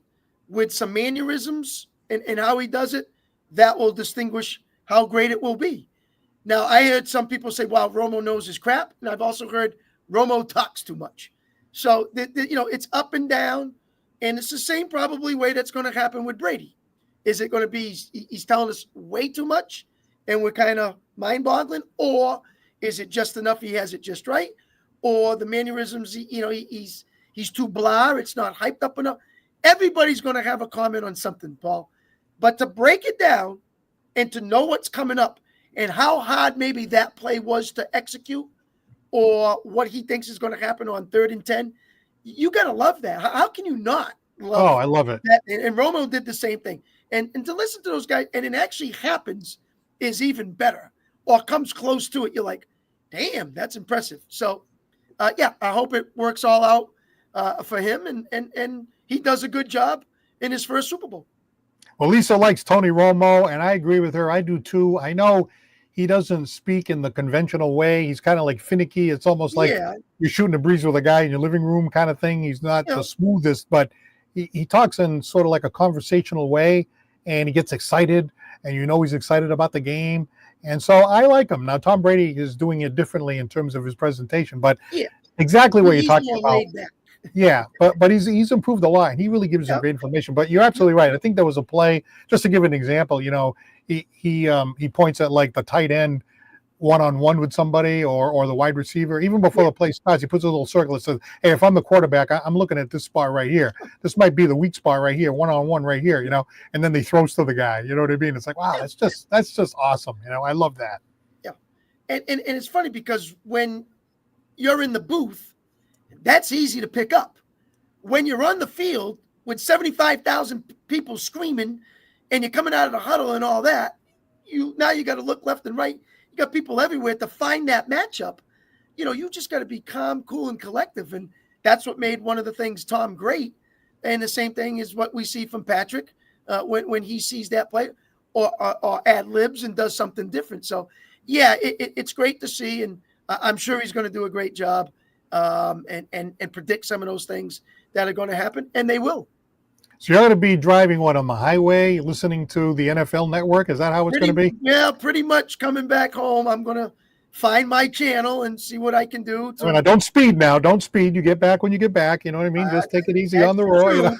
with some mannerisms and how he does it, that will distinguish how great it will be. Now, I heard some people say, wow, Romo knows his crap. And I've also heard Romo talks too much. So, it's up and down, and it's the same probably way that's going to happen with Brady. Is it going to be he's telling us way too much and we're kind of mind-boggling, or is it just enough he has it just right, or the mannerisms, he's too blah, it's not hyped up enough? Everybody's going to have a comment on something, Paul. But to break it down and to know what's coming up and how hard maybe that play was to execute, or what he thinks is going to happen on 3rd and 10, you got to love that. How can you not love I love it. that? And Romo did the same thing. And to listen to those guys, and it actually happens, is even better, or comes close to it. You're like, damn, that's impressive. So, I hope it works all out for him, and he does a good job in his first Super Bowl. Well, Lisa likes Tony Romo, and I agree with her. I do too. I know he doesn't speak in the conventional way. He's kind of like finicky. It's almost like you're shooting a breeze with a guy in your living room kind of thing. He's not the smoothest, but he talks in sort of like a conversational way, and he gets excited, and he's excited about the game. And so I like him. Now, Tom Brady is doing it differently in terms of his presentation, but exactly what you're talking about. Yeah, but he's improved a lot, and he really gives some great information. But you're absolutely right. I think there was a play, just to give an example, he points at like the tight end one-on-one with somebody or the wide receiver, even before the play starts, he puts a little circle that says, hey, if I'm the quarterback, I'm looking at this spot right here. This might be the weak spot right here, one-on-one right here, and then they throws to the guy. You know what I mean? It's like, wow, that's just awesome. I love that. Yeah. And it's funny because when you're in the booth, that's easy to pick up. When you're on the field with 75,000 people screaming and you're coming out of the huddle and all that, you got to look left and right. You got people everywhere to find that matchup. You just got to be calm, cool, and collective. And that's what made one of the things Tom great. And the same thing is what we see from Patrick when he sees that play or ad libs and does something different. So, yeah, it's great to see. And I'm sure he's going to do a great job and predict some of those things that are going to happen. And they will. So you're going to be driving on the highway, listening to the NFL Network? Is that how it's going to be? Yeah, pretty much. Coming back home, I'm going to find my channel and see what I can do. Don't speed now. Don't speed. You get back when you get back. You know what I mean? Just take it easy on the road.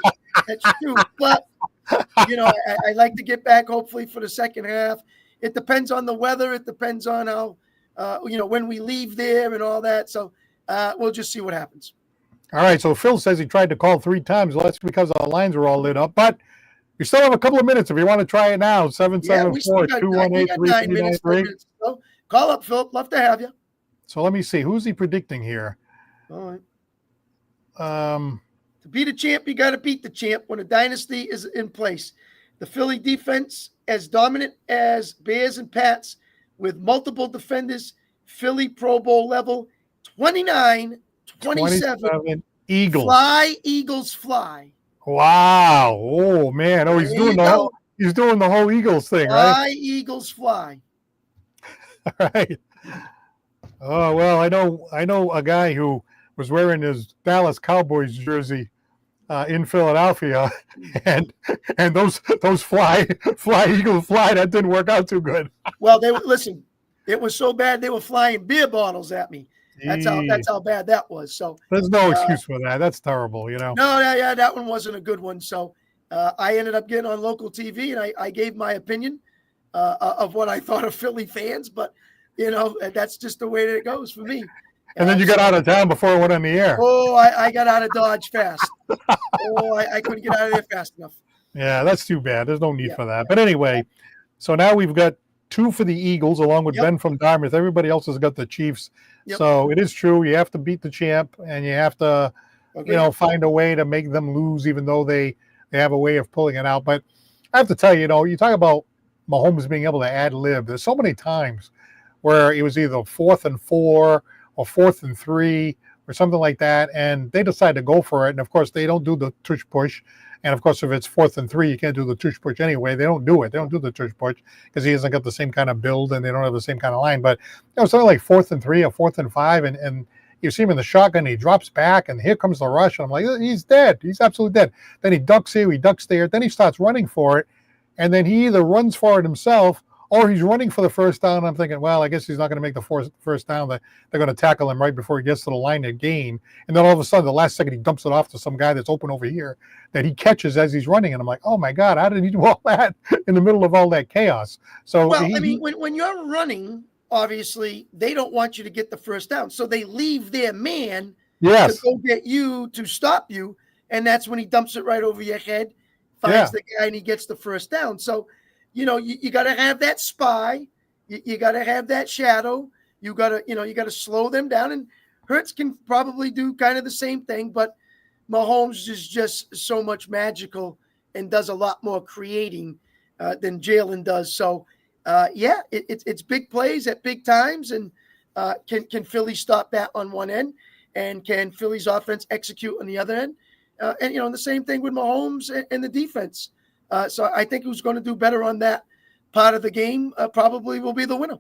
That's true. But, I like to get back hopefully for the second half. It depends on the weather. It depends on how, when we leave there and all that. So we'll just see what happens. All right, so Phil says he tried to call 3 times. Well, that's because our lines were all lit up. But we still have a couple of minutes if you want to try it now. 774-218-3393. So call up, Phil. Love to have you. So let me see. Who's he predicting here? All right. To be the champ, you got to beat the champ when a dynasty is in place. The Philly defense as dominant as Bears and Pats with multiple defenders. Philly Pro Bowl level 29-27. Eagles. Fly, Eagles, fly. Wow. Oh man. Oh, he's doing the whole Eagles thing, fly, right? Fly, Eagles, fly. All right. Oh well, I know a guy who was wearing his Dallas Cowboys jersey in Philadelphia, and those fly Eagles fly, that didn't work out too good. Well, listen. It was so bad they were flying beer bottles at me. That's how bad that was. So there's no excuse for that. That's terrible, No, yeah, that one wasn't a good one. So I ended up getting on local TV and I gave my opinion of what I thought of Philly fans, but that's just the way that it goes for me. And then you got out of town before it went on the air. Oh, I got out of Dodge fast. I couldn't get out of there fast enough. Yeah, that's too bad. There's no need for that. But anyway, so now we've got 2 for the Eagles along with Ben from Dartmouth. Everybody else has got the Chiefs. Yep. So it is true. You have to beat the champ and you have to, find a way to make them lose, even though they have a way of pulling it out. But I have to tell you, you talk about Mahomes being able to ad lib. There's so many times where it was either 4th and 4 or 4th and 3 or something like that. And they decide to go for it. And of course, they don't do the tush push. And of course, if it's 4th and 3, you can't do the tush push anyway. They don't do it. They don't do the tush push because he hasn't got the same kind of build and they don't have the same kind of line. But something like 4th and 3 or 4th and 5, and you see him in the shotgun. He drops back, and here comes the rush. And I'm like, he's dead. He's absolutely dead. Then he ducks here, he ducks there. Then he starts running for it, and then he either runs for it himself or he's running for the first down. I'm thinking, well, I guess he's not going to make the first down. They're going to tackle him right before he gets to the line to gain. And then all of a sudden, the last second, he dumps it off to some guy that's open over here that he catches as he's running. And I'm like, oh, my God, how did he do all that in the middle of all that chaos? So, well, when you're running, obviously, they don't want you to get the first down. So they leave their man to go get you to stop you. And that's when he dumps it right over your head, finds the guy, and he gets the first down. So, you got to have that spy. You got to have that shadow. You got to slow them down. And Hurts can probably do kind of the same thing, but Mahomes is just so much magical and does a lot more creating than Jalen does. So, it's big plays at big times. And can Philly stop that on one end? And can Philly's offense execute on the other end? And the same thing with Mahomes and the defense. So I think who's going to do better on that part of the game probably will be the winner.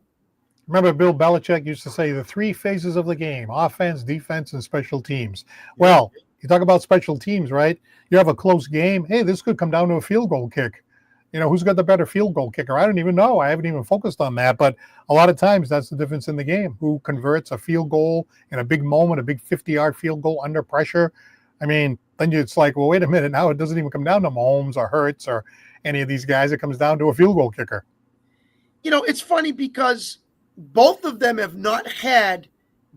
Remember, Bill Belichick used to say the 3 phases of the game: offense, defense, and special teams. Well, you talk about special teams, right? You have a close game. Hey, this could come down to a field goal kick. Who's got the better field goal kicker? I don't even know. I haven't even focused on that. But a lot of times that's the difference in the game. Who converts a field goal in a big moment, a big 50-yard field goal under pressure? I mean, then it's like, well, wait a minute. Now it doesn't even come down to Mahomes or Hurts or any of these guys. It comes down to a field goal kicker. It's funny because both of them have not had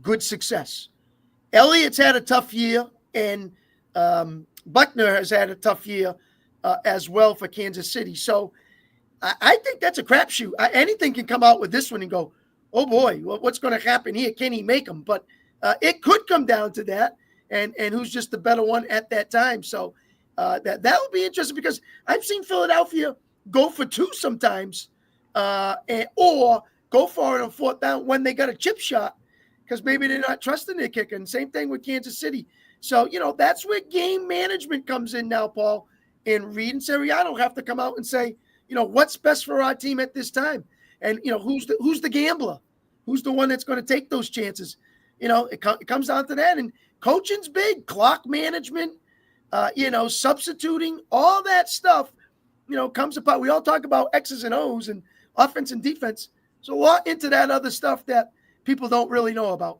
good success. Elliott's had a tough year, and Buckner has had a tough year as well for Kansas City. So I think that's a crapshoot. Anything can come out with this one and go, oh boy, what's going to happen here? Can he make them? But it could come down to that, and who's just the better one at that time. So that will be interesting, because I've seen Philadelphia go for two sometimes, or go for it on fourth down when they got a chip shot, because maybe they're not trusting their kicker. And same thing with Kansas City. So, that's where game management comes in now, Paul. And Reed and Sirianni have to come out and say, what's best for our team at this time? And, who's the gambler? Who's the one that's going to take those chances? It comes down to that. And coaching's big. Clock management, substituting, all that stuff, comes apart. We all talk about X's and O's and offense and defense. So a lot into that other stuff that people don't really know about.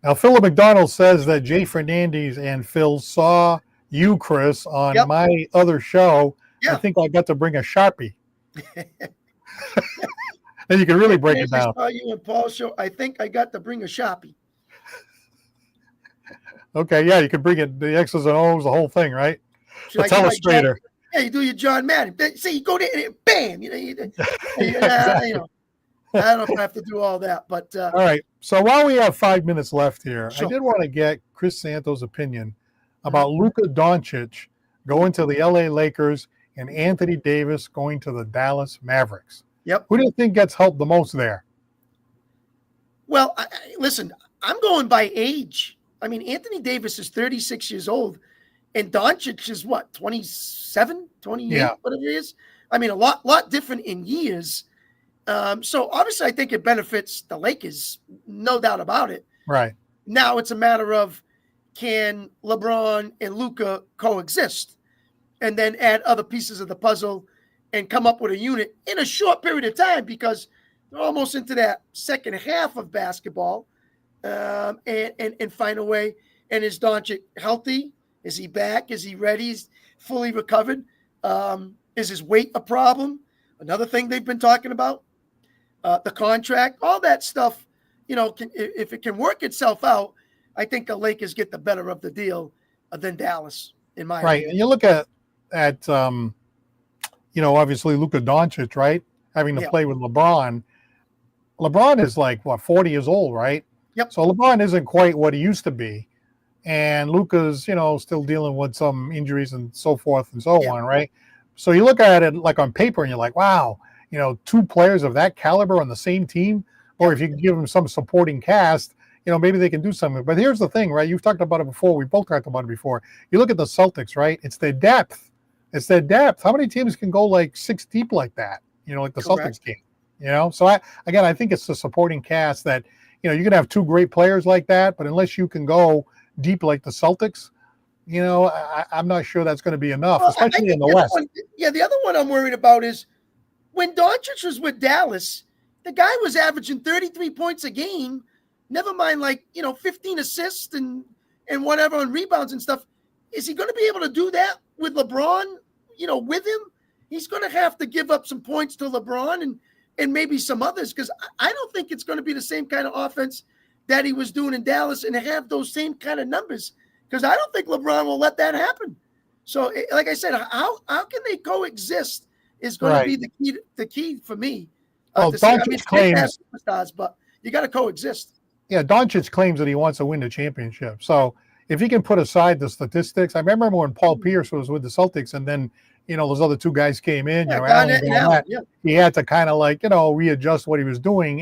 Now, Philip McDonald says that Jay Fernandez and Phil saw you, Chris, on my other show. I think I got to bring a Sharpie. And you can really break it down. I saw you and Paul's show. I think I got to bring a Sharpie. Okay, yeah, you can bring it, the X's and O's, the whole thing, right? The telestrator. You do your John Madden. See, you go there and bam. Exactly. I don't know if I have to do all that, but all right. So while we have 5 minutes left here, sure. I did want to get Chris Santos' opinion about Luka Doncic going to the LA Lakers and Anthony Davis going to the Dallas Mavericks. Yep. Who do you think gets helped the most there? Well, listen, I'm going by age. I mean, Anthony Davis is 36 years old, and Doncic is what, 27, 28, whatever it is. I mean, a lot different in years. So obviously, I think it benefits the Lakers, no doubt about it. Right. Now it's a matter of, can LeBron and Luka coexist, and then add other pieces of the puzzle and come up with a unit in a short period of time, because they're almost into that second half of basketball, and find a way. And is Doncic healthy? Is he back? Is he ready? Is fully recovered? Is his weight a problem? Another thing they've been talking about. The contract, all that stuff, if it can work itself out, I think the Lakers get the better of the deal than Dallas, in my opinion. And you look at obviously Luka Doncic, right? Having to play with LeBron. LeBron is like, 40 years old, right? Yep. So LeBron isn't quite what he used to be. And Luka's, still dealing with some injuries and so forth and so on, right? So you look at it like on paper and you're like, wow, two players of that caliber on the same team, or if you can give them some supporting cast, maybe they can do something. But here's the thing, right? You've talked about it before. We both talked about it before. You look at the Celtics, right? It's their depth. How many teams can go like 6 deep like that? Like the Correct. Celtics can. So I think it's the supporting cast that, you can have 2 great players like that, but unless you can go deep like the Celtics, I'm not sure that's going to be enough, especially in the West. The other one I'm worried about is when Doncic was with Dallas, the guy was averaging 33 points a game, never mind 15 assists and whatever on rebounds and stuff. Is he going to be able to do that with LeBron, with him? He's going to have to give up some points to LeBron and maybe some others, because I don't think it's going to be the same kind of offense that he was doing in Dallas and have those same kind of numbers, because I don't think LeBron will let that happen. So, like I said, how can they coexist is going to be the key for me. Well, Doncic claims superstars, but you got to coexist. Yeah, Doncic claims that he wants to win the championship. So if he can put aside the statistics, I remember when Paul Pierce was with the Celtics, and then those other 2 guys came in. He had to kind of readjust what he was doing,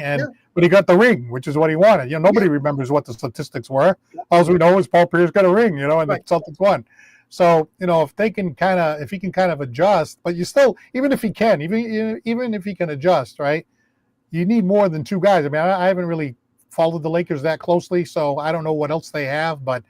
but he got the ring, which is what he wanted. Nobody remembers what the statistics were. All we know is Paul Pierce got a ring, and the Celtics won. So if he can kind of adjust, but you still, even if he can adjust, right? You need more than 2 guys. I mean, I haven't really followed the Lakers that closely, so I don't know what else they have, but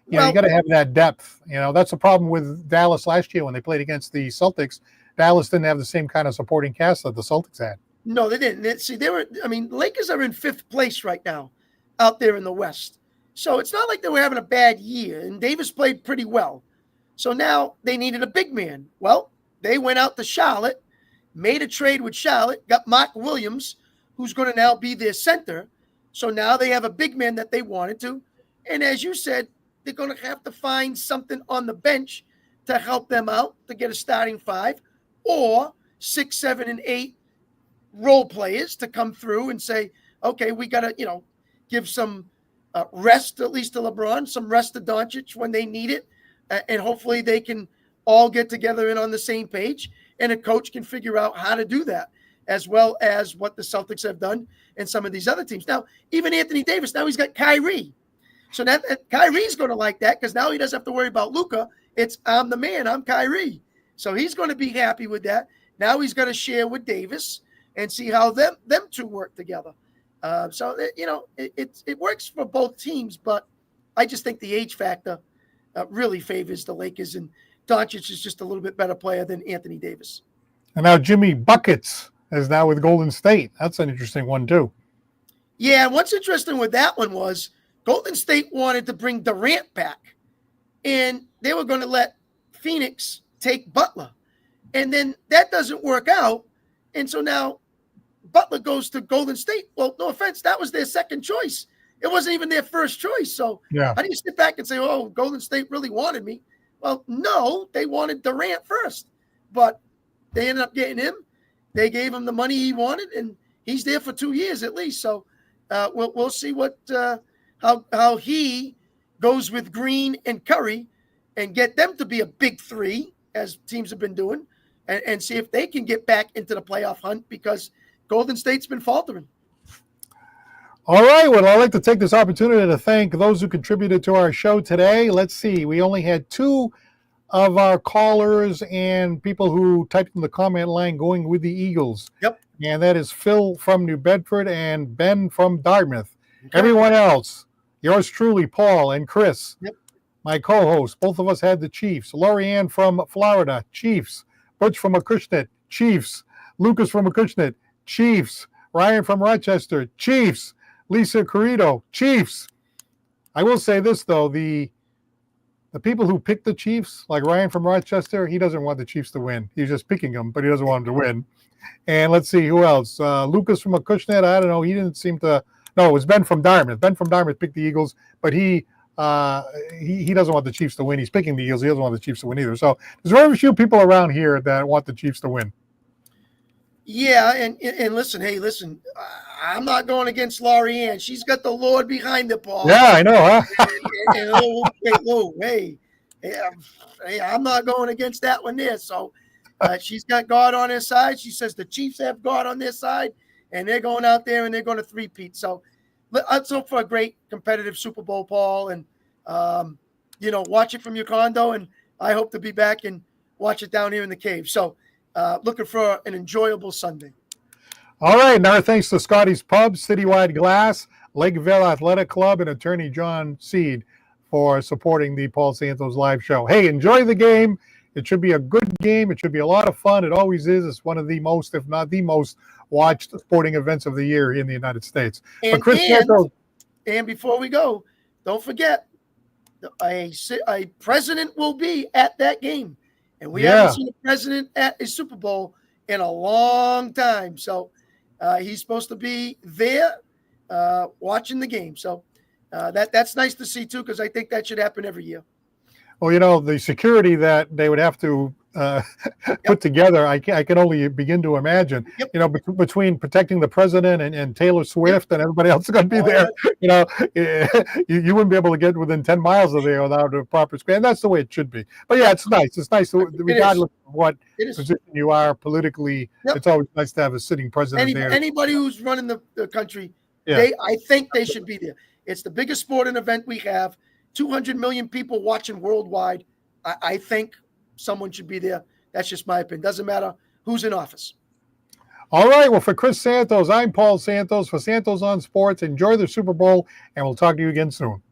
you got to have that depth. That's the problem with Dallas last year when they played against the Celtics. Dallas didn't have the same kind of supporting cast that the Celtics had. No, they didn't. The Lakers are in 5th place right now out there in the West. So it's not like they were having a bad year, and Davis played pretty well. So now they needed a big man. Well, they went out to Charlotte, made a trade with Charlotte, got Mark Williams, who's going to now be their center. So now they have a big man that they wanted to. And as you said, they're going to have to find something on the bench to help them out to get a starting 5 or 6, 7, and 8 role players to come through and say, okay, we got to, give some rest, at least to LeBron, some rest to Doncic when they need it. And hopefully they can all get together and on the same page. And a coach can figure out how to do that, as well as what the Celtics have done and some of these other teams. Now, even Anthony Davis, now he's got Kyrie. So that Kyrie's going to like that because now he doesn't have to worry about Luka. It's I'm the man, I'm Kyrie. So he's going to be happy with that. Now he's going to share with Davis and see how them two work together. It works for both teams, but I just think the age factor really favors the Lakers, and Doncic is just a little bit better player than Anthony Davis. And now Jimmy Buckets is now with Golden State. That's an interesting one too. Yeah, and what's interesting with that one was Golden State wanted to bring Durant back, and they were going to let Phoenix take Butler. And then that doesn't work out, and so now Butler goes to Golden State. Well, no offense, that was their second choice. It wasn't even their first choice. So yeah. How do you sit back and say, oh, Golden State really wanted me? Well, no, they wanted Durant first, but they ended up getting him. They gave him the money he wanted, and he's there for 2 years at least. So we'll see what how he goes with Green and Curry and get them to be a big 3, as teams have been doing, and see if they can get back into the playoff hunt, because Golden State's been faltering. All right. Well, I'd like to take this opportunity to thank those who contributed to our show today. Let's see. We only had 2 of our callers and people who typed in the comment line going with the Eagles. Yep. And that is Phil from New Bedford and Ben from Dartmouth. Okay. Everyone else, yours truly, Paul and Chris, yep. My co-host, both of us had the Chiefs. Lori Ann from Florida, Chiefs. Butch from Acushnet, Chiefs. Lucas from Acushnet, Chiefs. Ryan from Rochester, Chiefs. Lisa Corrido, Chiefs. I will say this, though, the people who picked the Chiefs, like Ryan from Rochester, he doesn't want the Chiefs to win. He's just picking them, but he doesn't want them to win. And let's see, who else? Lucas from Acushnet, I don't know. He didn't seem to – no, it was Ben from Dartmouth. Ben from Dartmouth picked the Eagles, but he doesn't want the Chiefs to win. He's picking the Eagles. He doesn't want the Chiefs to win either. So there's very few people around here that want the Chiefs to win. Yeah, and listen, I'm not going against Laurie Ann. She's got the Lord behind the ball. Yeah, I know, huh? Hey, I'm not going against that one there. So she's got God on her side. She says the Chiefs have God on their side, and they're going out there and they're going to three-peat. So let's hope for a great competitive Super Bowl, Paul, and watch it from your condo. And I hope to be back and watch it down here in the cave. So looking for an enjoyable Sunday. All right. Now, thanks to Scotty's Pub, Citywide Glass, Lakeville Athletic Club, and attorney John Seed for supporting the Paul Santos live show. Hey, enjoy the game. It should be a good game. It should be a lot of fun. It always is. It's one of the most, if not the most, watched sporting events of the year in the United States. And before we go, don't forget, a president will be at that game. And we haven't seen a president at a Super Bowl in a long time. So he's supposed to be there watching the game. So that's nice to see, too, because I think that should happen every year. Well, the security that they would have to put together, I can only begin to imagine. Yep. Between protecting the president and Taylor Swift and everybody else is going to be there. You wouldn't be able to get within 10 miles of there without a proper span. And that's the way it should be. But yeah, it's nice. It's nice, regardless of what position you are politically. Yep. It's always nice to have a sitting president there. Anybody who's running the country, I think they should be there. It's the biggest sporting event we have. 200 million people watching worldwide. I think someone should be there. That's just my opinion. Doesn't matter who's in office. All right. Well, for Chris Santos, I'm Paul Santos. For Santos on Sports, enjoy the Super Bowl, and we'll talk to you again soon.